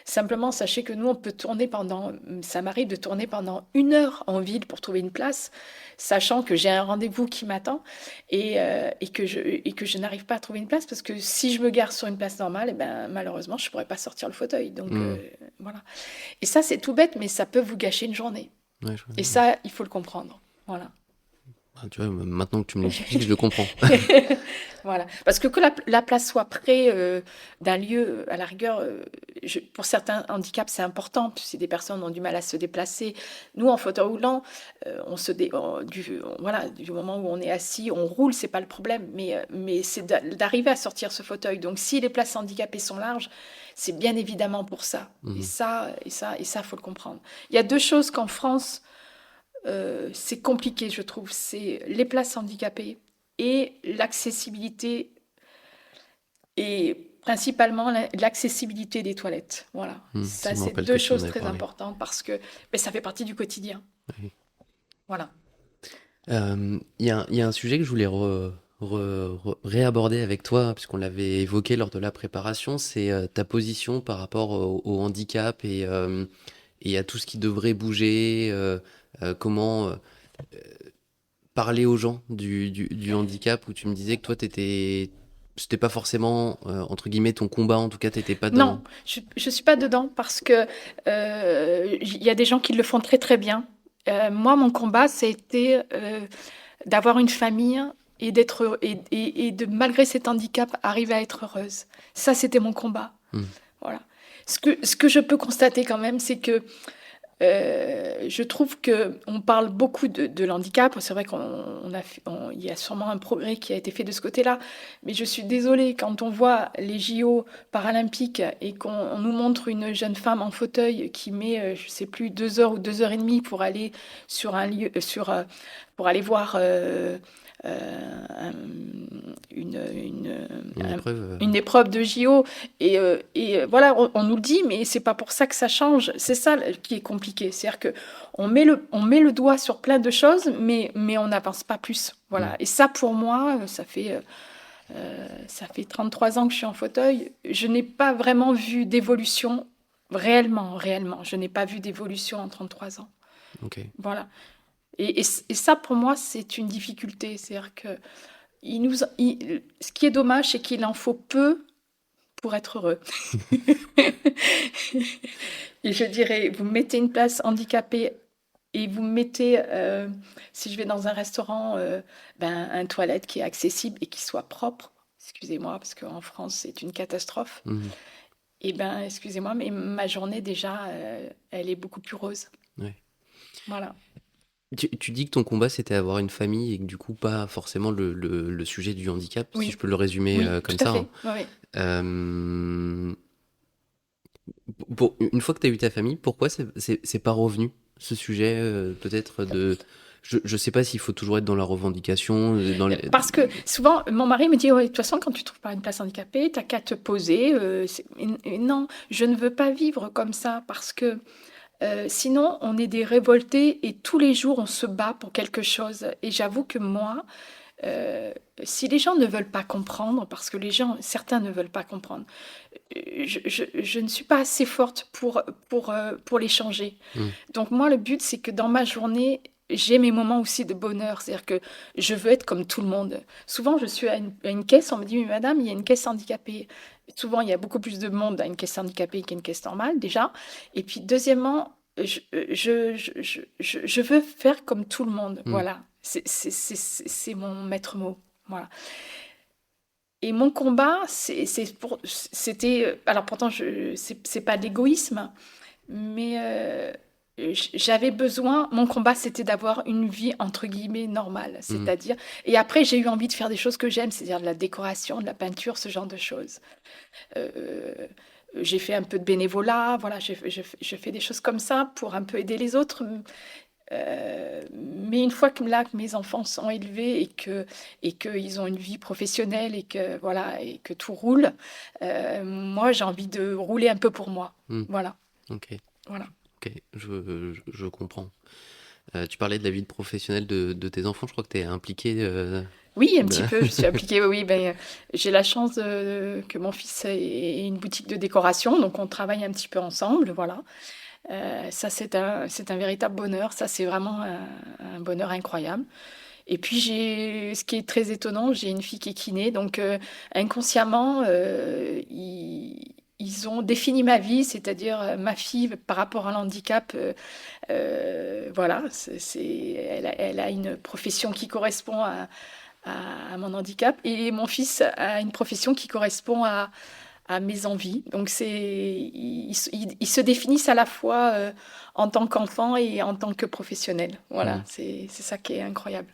Simplement, sachez que nous, on peut ça m'arrive de tourner pendant 1 heure en ville pour trouver une place, sachant que j'ai un rendez-vous qui m'attend et que je n'arrive pas à trouver une place parce que si je me gare sur une place normale, malheureusement, je ne pourrais pas sortir le fauteuil. Donc voilà. Et ça, c'est tout bête, mais ça peut vous gâcher une journée. Ouais, Et ça, il faut le comprendre. Voilà. Ah, tu vois, maintenant que tu me l'expliques, je le comprends. Voilà. Parce que la place soit près d'un lieu, à la rigueur, pour certains handicaps, c'est important. Si des personnes ont du mal à se déplacer, nous, en fauteuil roulant, du moment où on est assis, on roule, c'est pas le problème. Mais c'est d'arriver à sortir ce fauteuil. Donc, si les places handicapées sont larges, c'est bien évidemment pour ça. Et ça, faut le comprendre. Il y a 2 choses qu'en France, c'est compliqué, je trouve. C'est les places handicapées et l'accessibilité, et principalement l'accessibilité des toilettes. Voilà. Ça, c'est 2 choses très importantes parce que ça fait partie du quotidien. Oui. Voilà. Il y a un sujet que je voulais réaborder avec toi, puisqu'on l'avait évoqué lors de la préparation, c'est ta position par rapport au handicap et à tout ce qui devrait bouger, comment parler aux gens du handicap, où tu me disais que toi, c'était pas forcément, entre guillemets, ton combat, en tout cas, t'étais pas Non, dans... je suis pas dedans parce que il y a des gens qui le font très très bien. Moi, mon combat, c'était d'avoir une famille et et de malgré cet handicap arriver à être heureuse. Ça, c'était mon combat. Hmm. Voilà. Ce que je peux constater quand même, c'est que je trouve que on parle beaucoup de l'handicap. C'est vrai il y a sûrement un progrès qui a été fait de ce côté-là. Mais je suis désolée, quand on voit les JO paralympiques et qu'on nous montre une jeune femme en fauteuil qui met, je sais plus, 2 heures ou 2 heures et demie pour aller sur un lieu, pour aller voir un- une, Une épreuve... une épreuve de JO voilà, on nous le dit, mais c'est pas pour ça que ça change. C'est ça qui est compliqué. C'est-à-dire que on met le doigt sur plein de choses, mais on n'avance pas plus. Voilà. Et ça, pour moi, ça fait 33 ans que je suis en fauteuil. Je n'ai pas vraiment vu d'évolution réellement. Je n'ai pas vu d'évolution en 33 ans. Ok. Voilà. Et ça, pour moi, c'est une difficulté. C'est-à-dire que ce qui est dommage, c'est qu'il en faut peu pour être heureux. Et je dirais, vous mettez une place handicapée et vous mettez, si je vais dans un restaurant, un toilette qui est accessible et qui soit propre. Excusez-moi, parce qu'en France, c'est une catastrophe. Mhm. Et excusez-moi, mais ma journée, déjà, elle est beaucoup plus rose. Ouais. Voilà. Tu dis que ton combat, c'était avoir une famille et que du coup, pas forcément le sujet du handicap, si Oui. je peux le résumer Oui, comme tout à ça. fait. Oui. Euh, une fois que tu as eu ta famille, pourquoi c'est pas revenu, ce sujet, peut-être de... Je sais pas s'il faut toujours être dans la revendication, Parce que souvent, mon mari me dit, ouais, de toute façon, quand tu trouves pas une place handicapée, t'as qu'à te poser. Et non, je ne veux pas vivre comme ça parce que sinon, on est des révoltés et tous les jours, on se bat pour quelque chose. Et j'avoue que moi, si les gens ne veulent pas comprendre, parce que certains ne veulent pas comprendre, je ne suis pas assez forte pour les changer. Mm. Donc moi, le but, c'est que dans ma journée, j'ai mes moments aussi de bonheur. C'est-à-dire que je veux être comme tout le monde. Souvent, je suis à une caisse, on me dit, mais madame, il y a une caisse handicapée. Souvent, il y a beaucoup plus de monde à une caisse handicapée qu'à une caisse normale, déjà. Et puis, deuxièmement, je veux faire comme tout le monde. Mm. Voilà. C'est mon maître mot. Voilà. Et mon combat, c'était... Alors pourtant, c'est pas de l'égoïsme, mais j'avais besoin... Mon combat, c'était d'avoir une vie, entre guillemets, normale. Mm. C'est-à-dire... Et après, j'ai eu envie de faire des choses que j'aime, c'est-à-dire de la décoration, de la peinture, ce genre de choses. Euh, j'ai fait un peu de bénévolat, voilà, je fais des choses comme ça pour un peu aider les autres. Mais une fois que mes enfants sont élevés et qu'ils ont une vie professionnelle et que voilà et que tout roule, moi j'ai envie de rouler un peu pour moi. Mm. Voilà. Ok, Voilà. ok, je comprends. Tu parlais de la vie professionnelle de tes enfants, je crois que tu es impliqué. Oui, un petit peu, je suis impliquée. Oui, j'ai la chance que mon fils ait une boutique de décoration, donc on travaille un petit peu ensemble, voilà. Ça, c'est un véritable bonheur. Ça, c'est vraiment un bonheur incroyable. Et puis, ce qui est très étonnant, j'ai une fille qui est kiné. Donc, inconsciemment, ils ont défini ma vie, c'est-à-dire ma fille par rapport à l'handicap. Voilà, elle a une profession qui correspond à mon handicap. Et mon fils a une profession qui correspond à mes envies. Donc ils se définissent à la fois en tant qu'enfant et en tant que professionnel. Voilà, Mm. c'est ça qui est incroyable.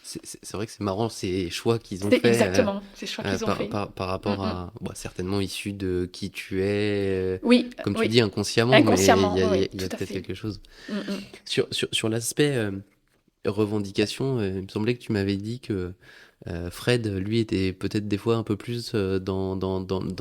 C'est vrai que c'est marrant ces choix qu'ils ont C'est fait exactement ces choix qu'ils ont fait. par rapport à... Bon, certainement issus de qui tu es, Oui, comme tu oui, dis, inconsciemment, inconsciemment, mais oui, il y a tout à peut-être fait. quelque chose. Mm, mm. Sur l'aspect revendication, il me semblait que tu m'avais dit que Fred, lui, était peut-être des fois un peu plus dans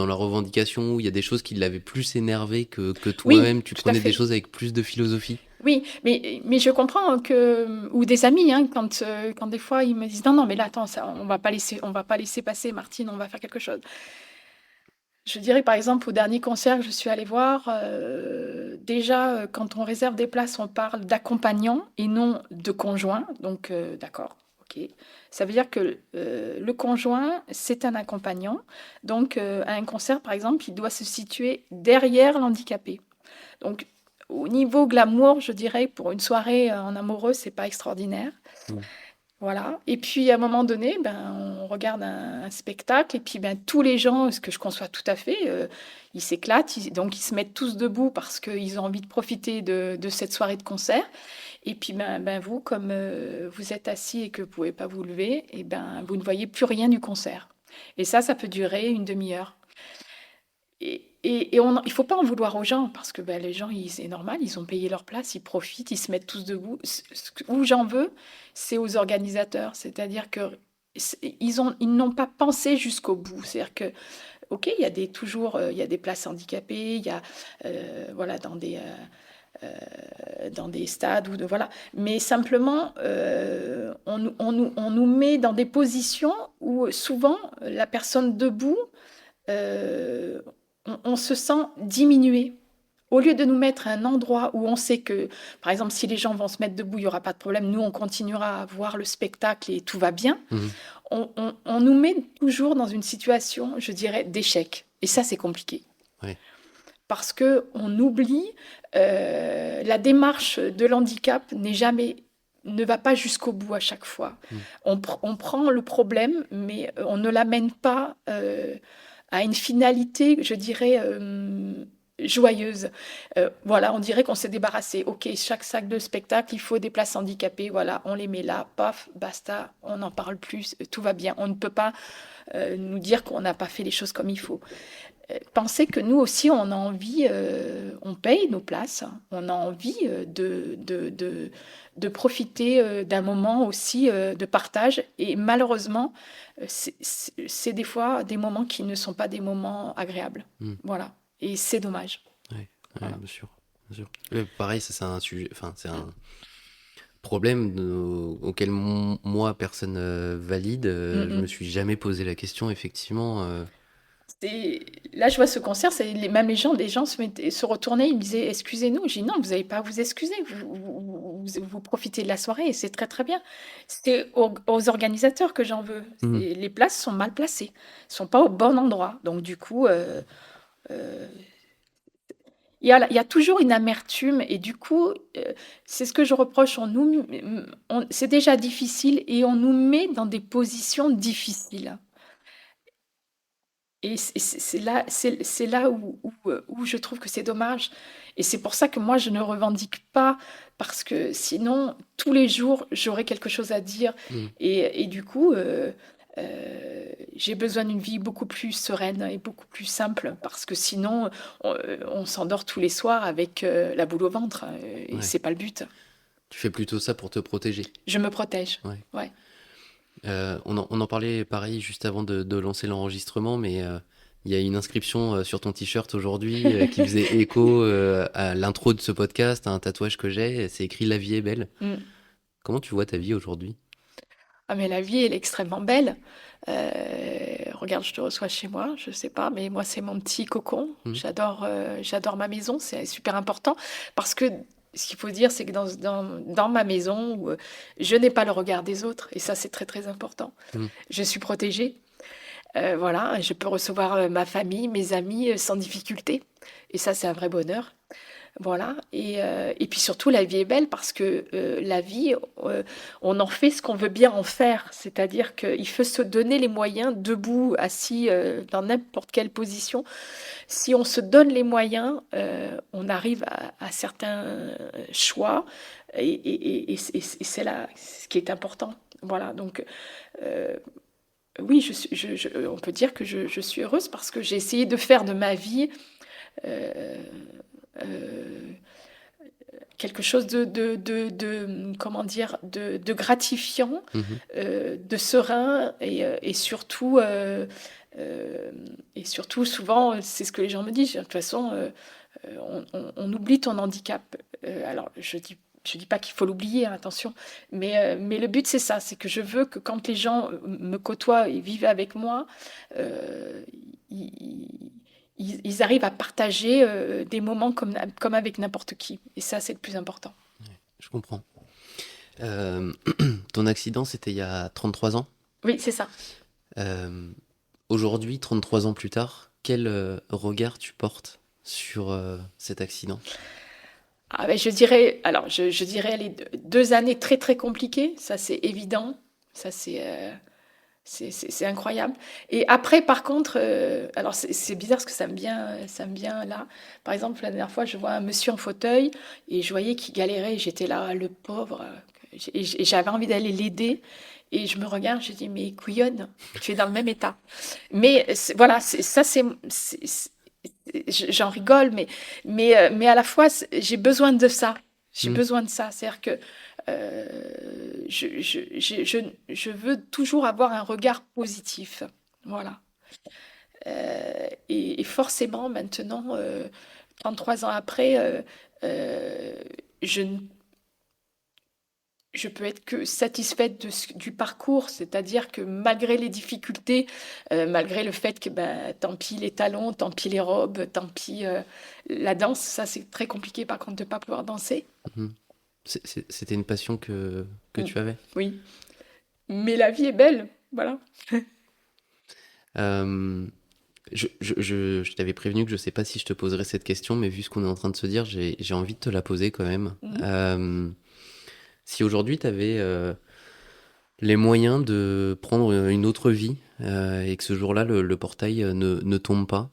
la revendication, où il y a des choses qui l'avaient plus énervé que Oui, toi-même, tu tout à prenais des fait. choses avec plus de philosophie. Oui, mais je comprends que, ou des amis, hein, quand des fois ils me disent non, non, mais là, attends, ça, on va pas laisser passer, Martine, on va faire quelque chose. Je dirais par exemple au dernier concert que je suis allée voir, déjà quand on réserve des places, on parle d'accompagnant et non de conjoint. Donc d'accord, ok. Ça veut dire que le conjoint, c'est un accompagnant. Donc à un concert, par exemple, il doit se situer derrière l'handicapé. Donc au niveau glamour, je dirais, pour une soirée en amoureux, c'est pas extraordinaire. Mm. Voilà. Et puis, à un moment donné, ben, on regarde un spectacle et puis ben, tous les gens, ce que je conçois tout à fait, ils s'éclatent. Donc, ils se mettent tous debout parce qu'ils ont envie de profiter de cette soirée de concert. Et puis, vous, comme vous êtes assis et que vous ne pouvez pas vous lever, et ben, vous ne voyez plus rien du concert. Et ça peut durer une demi-heure. Il ne faut pas en vouloir aux gens, parce que ben, les gens, c'est normal, ils ont payé leur place, ils profitent, ils se mettent tous debout. Où j'en veux, c'est aux organisateurs, c'est-à-dire que ils n'ont pas pensé jusqu'au bout. C'est-à-dire que, ok, il y a des places handicapées, il y a voilà dans des stades voilà, mais simplement on nous met dans des positions où souvent la personne debout euh, on se sent diminué. Au lieu de nous mettre à un endroit où on sait que, par exemple, si les gens vont se mettre debout, il n'y aura pas de problème, nous, on continuera à voir le spectacle et tout va bien, Mhm. on nous met toujours dans une situation, je dirais, d'échec. Et ça, c'est compliqué. Ouais. Parce qu'on oublie, la démarche de l'handicap ne va pas jusqu'au bout à chaque fois. Mhm. On prend le problème, mais on ne l'amène pas à une finalité, je dirais, joyeuse. Voilà, on dirait qu'on s'est débarrassé. Ok, chaque sac de spectacle, il faut des places handicapées. Voilà, on les met là, paf, basta, on n'en parle plus, tout va bien. On ne peut pas nous dire qu'on n'a pas fait les choses comme il faut. Pensez que nous aussi, on a envie, on paye nos places, on a envie de profiter d'un moment aussi de partage. Et malheureusement, c'est des fois des moments qui ne sont pas des moments agréables. Mm. Voilà. Et c'est dommage. Ouais, Voilà. bien sûr. Bien sûr. Pareil, ça c'est un sujet, enfin c'est un problème auquel moi, personne valide, je me suis jamais posé la question, effectivement. Là, je vois ce concert, même les gens se retournaient, ils me disaient excusez-nous. J'ai dit non, vous n'avez pas à vous excuser, vous profitez de la soirée et c'est très très bien. C'est aux organisateurs que j'en veux. Mhm. Les places sont mal placées, ne sont pas au bon endroit. Donc du coup, euh, il y a toujours une amertume et du coup, c'est ce que je reproche. C'est déjà difficile et on nous met dans des positions difficiles. Et c'est là où je trouve que c'est dommage. Et c'est pour ça que moi, je ne revendique pas, parce que sinon, tous les jours, j'aurais quelque chose à dire. Mhm. Et du coup, j'ai besoin d'une vie beaucoup plus sereine et beaucoup plus simple, parce que sinon, on s'endort tous les soirs avec la boule au ventre. Et Ouais. c'est pas le but. Tu fais plutôt ça pour te protéger. Je me protège. Ouais. Ouais. On en parlait pareil juste avant de lancer l'enregistrement, mais il y a une inscription sur ton t-shirt aujourd'hui qui faisait écho à l'intro de ce podcast, à un tatouage que j'ai. C'est écrit La vie est belle. Mm. Comment tu vois ta vie aujourd'hui? Ah mais la vie, elle est extrêmement belle. Regarde, je te reçois chez moi, je sais pas, mais moi c'est mon petit cocon. Mhm. J'adore ma maison, c'est super important parce que ce qu'il faut dire, c'est que dans ma maison, je n'ai pas le regard des autres et ça c'est très très important. Mhm. Je suis protégée, voilà, je peux recevoir ma famille, mes amis sans difficulté et ça c'est un vrai bonheur. Voilà, et puis surtout, la vie est belle parce que la vie, on en fait ce qu'on veut bien en faire. C'est-à-dire qu'il faut se donner les moyens, debout, assis, dans n'importe quelle position. Si on se donne les moyens, on arrive à certains choix et c'est là ce qui est important. Voilà, donc oui, on peut dire que je suis heureuse parce que j'ai essayé de faire de ma vie euh, euh, quelque chose comment dire, de gratifiant, Mhm. de serein et surtout souvent, c'est ce que les gens me disent. De toute façon, on oublie ton handicap. Alors, je dis pas qu'il faut l'oublier, hein, attention, mais le but, c'est ça, c'est que je veux que quand les gens me côtoient et vivent avec moi, euh, ils, ils arrivent à partager des moments comme avec n'importe qui. Et ça, c'est le plus important. Je comprends. Euh, Ton accident, c'était il y a 33 ans. Oui, c'est ça. Euh, Aujourd'hui, 33 ans plus tard, quel regard tu portes sur cet accident? Ah ben, je dirais les 2 années très très compliquées, ça c'est évident, ça c'est incroyable. Et après, par contre, alors c'est bizarre parce que ça me vient là. Par exemple, la dernière fois, je vois un monsieur en fauteuil et je voyais qu'il galérait. J'étais là, le pauvre, et j'avais envie d'aller l'aider. Et je me regarde, je dis, mais couillonne, tu es dans le même état. Mais voilà, ça j'en rigole, mais à la fois, j'ai besoin de ça. J'ai Hmm. besoin de ça. C'est-à-dire que euh, je veux toujours avoir un regard positif. Voilà. Et forcément, maintenant, 33 ans après, euh, je ne je peux être que satisfaite du parcours, c'est-à-dire que malgré les difficultés, malgré le fait que ben, tant pis les talons, tant pis les robes, tant pis la danse, ça c'est très compliqué par contre de ne pas pouvoir danser. Mhm. C'était une passion que Mm. tu avais. Oui, mais la vie est belle, voilà. Euh, je t'avais prévenu que je sais pas si je te poserais cette question, mais vu ce qu'on est en train de se dire, j'ai envie de te la poser quand même. Mhm. Si aujourd'hui tu avais les moyens de prendre une autre vie et que ce jour-là le portail ne tombe pas,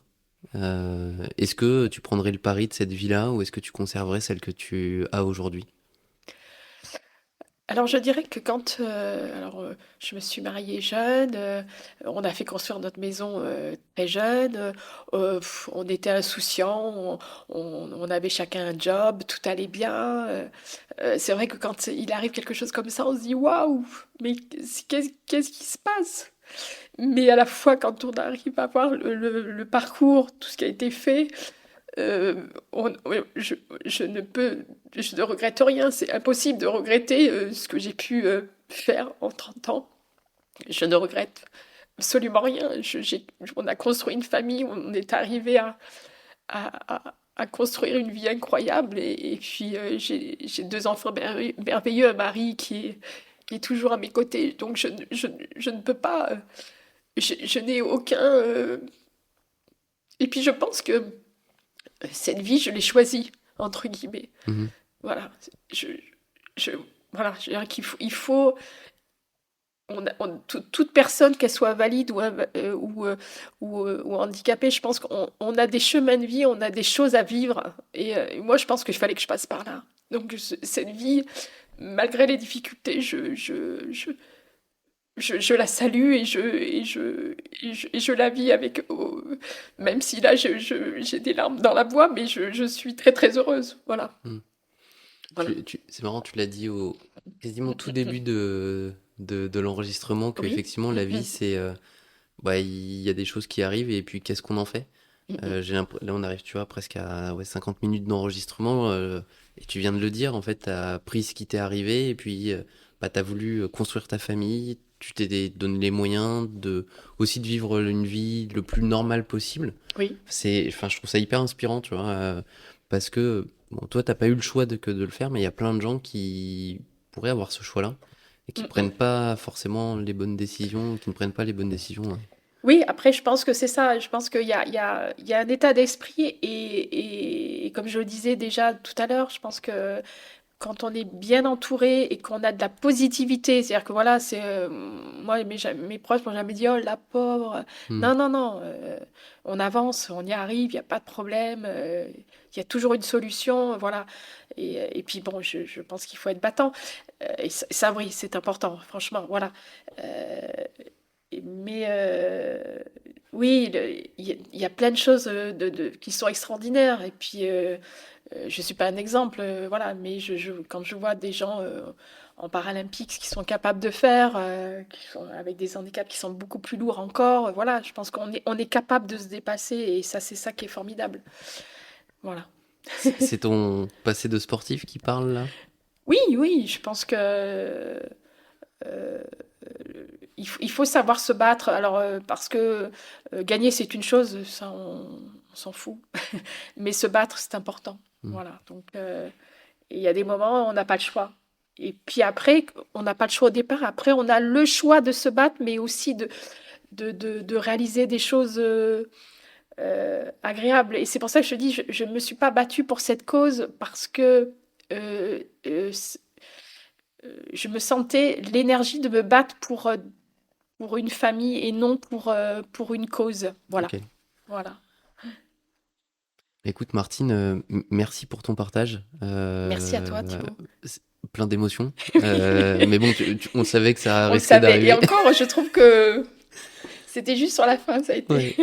est-ce que tu prendrais le pari de cette vie-là ou est-ce que tu conserverais celle que tu as aujourd'hui? Alors je dirais que quand je me suis mariée jeune, on a fait construire notre maison très jeune, on était insouciants, on avait chacun un job, tout allait bien. C'est vrai que quand il arrive quelque chose comme ça, on se dit waouh, mais qu'est-ce qui se passe? Mais à la fois, quand on arrive à voir le parcours, tout ce qui a été fait, je ne regrette rien. C'est impossible de regretter ce que j'ai pu faire en 30 ans. Je ne regrette absolument rien. On a construit une famille, on est arrivé à construire une vie incroyable. Et puis, j'ai 2 enfants merveilleux, un mari qui est toujours à mes côtés. Donc, je ne peux pas. Je n'ai aucun. Et puis, je pense que cette vie, je l'ai choisie, entre guillemets. Mhm. Voilà. Je, je, voilà. Je dirais qu'il faut toute personne, qu'elle soit valide ou handicapée, je pense qu'on a des chemins de vie, on a des choses à vivre. Et moi, je pense qu'il fallait que je passe par là. Donc, cette vie, malgré les difficultés, je la salue et je la vis avec. Même si là, j'ai des larmes dans la voix, mais je suis très, très heureuse. Voilà. Mhm. Voilà. C'est marrant, tu l'as dit au quasiment tout début de l'enregistrement que Oui. effectivement la vie c'est bah, il y a des choses qui arrivent et puis qu'est-ce qu'on en fait? Là on arrive tu vois presque à ouais, 50 minutes d'enregistrement et tu viens de le dire en fait t'as pris ce qui t'est arrivé et puis bah, t'as voulu construire ta famille, tu t'es donné les moyens de aussi de vivre une vie le plus normale possible. Oui. Enfin, je trouve ça hyper inspirant, tu vois, parce que bon, toi, t'as pas eu le choix que de le faire, mais il y a plein de gens qui pourraient avoir ce choix-là et qui Mm, prennent mm. pas forcément les bonnes décisions, qui ne prennent pas les bonnes décisions, hein. Oui, après, je pense que c'est ça. Je pense qu'il y a un état d'esprit et comme je le disais déjà tout à l'heure, je pense que quand on est bien entouré et qu'on a de la positivité, c'est-à-dire que voilà, moi, mes proches m'ont jamais dit, oh la pauvre. Hmm. Non, non, non, on avance, on y arrive, il n'y a pas de problème, il y a toujours une solution, voilà. Et puis bon, je pense qu'il faut être battant. Et ça, oui, c'est important, franchement, voilà. Euh, mais oui, il y a plein de choses qui sont extraordinaires. Et puis, je ne suis pas un exemple, voilà, mais quand je vois des gens en paralympique qui sont capables de faire, qui sont avec des handicaps qui sont beaucoup plus lourds encore, voilà, je pense qu'on est capable de se dépasser et ça, c'est ça qui est formidable. Voilà. C'est ton passé de sportif qui parle là? Oui, oui, je pense que il faut savoir se battre. Alors, parce que gagner, c'est une chose, ça, on s'en fout. Mais se battre, c'est important. Voilà. Donc, il y a des moments où on n'a pas le choix. Et puis après, on n'a pas le choix au départ. Après, on a le choix de se battre, mais aussi de réaliser des choses agréables. Et c'est pour ça que je dis, je ne me suis pas battue pour cette cause parce que je me sentais l'énergie de me battre pour une famille et non pour une cause. Voilà. Ok. Voilà. Écoute Martine, merci pour ton partage. Merci à toi, Thibaut. Plein d'émotions. Mais bon, on savait que ça On le risquait savait. d'arriver. Et encore, je trouve que c'était juste sur la fin, ça a été. Ouais.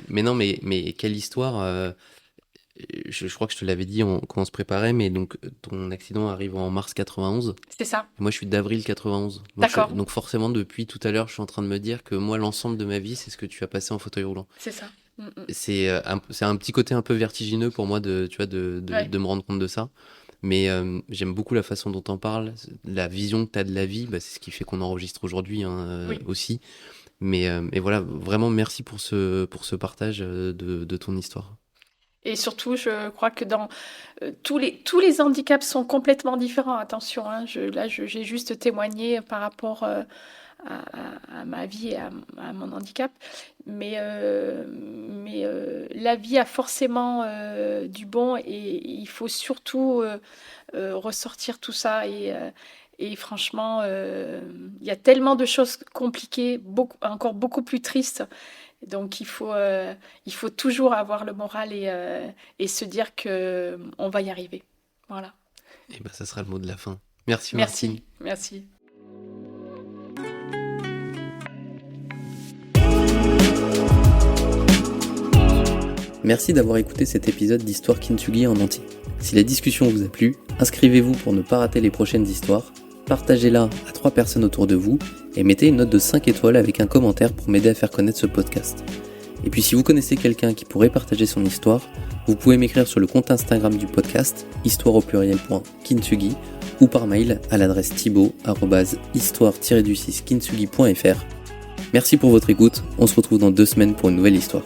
Mais non, mais quelle histoire. Je crois que je te l'avais dit quand on se préparait, mais donc ton accident arrive en mars 91. C'est ça. Moi, je suis d'avril 91. D'accord. Donc forcément, depuis tout à l'heure, je suis en train de me dire que moi, l'ensemble de ma vie, c'est ce que tu as passé en fauteuil roulant. C'est ça. C'est un petit côté un peu vertigineux pour moi de me rendre compte de ça. Mais j'aime beaucoup la façon dont tu en parles, la vision que tu as de la vie, c'est ce qui fait qu'on enregistre aujourd'hui aussi. Mais voilà, vraiment merci pour ce partage de ton histoire. Et surtout, je crois que dans tous les handicaps sont complètement différents. Attention, hein, j'ai juste témoigné par rapport à ma vie et à mon handicap. Mais la vie a forcément du bon et il faut surtout ressortir tout ça. Et franchement, il y a tellement de choses compliquées, encore beaucoup plus tristes. Donc il faut toujours avoir le moral et se dire qu'on va y arriver. Voilà. Et ça sera le mot de la fin. Merci Martine. Merci. Merci d'avoir écouté cet épisode d'Histoire Kintsugi en entier. Si la discussion vous a plu, inscrivez-vous pour ne pas rater les prochaines histoires, partagez-la à 3 personnes autour de vous et mettez une note de 5 étoiles avec un commentaire pour m'aider à faire connaître ce podcast. Et puis si vous connaissez quelqu'un qui pourrait partager son histoire, vous pouvez m'écrire sur le compte Instagram du podcast, histoire_kintsugi, ou par mail à l'adresse thibaut@histoire-kintsugi.fr. Merci pour votre écoute, on se retrouve dans 2 semaines pour une nouvelle histoire.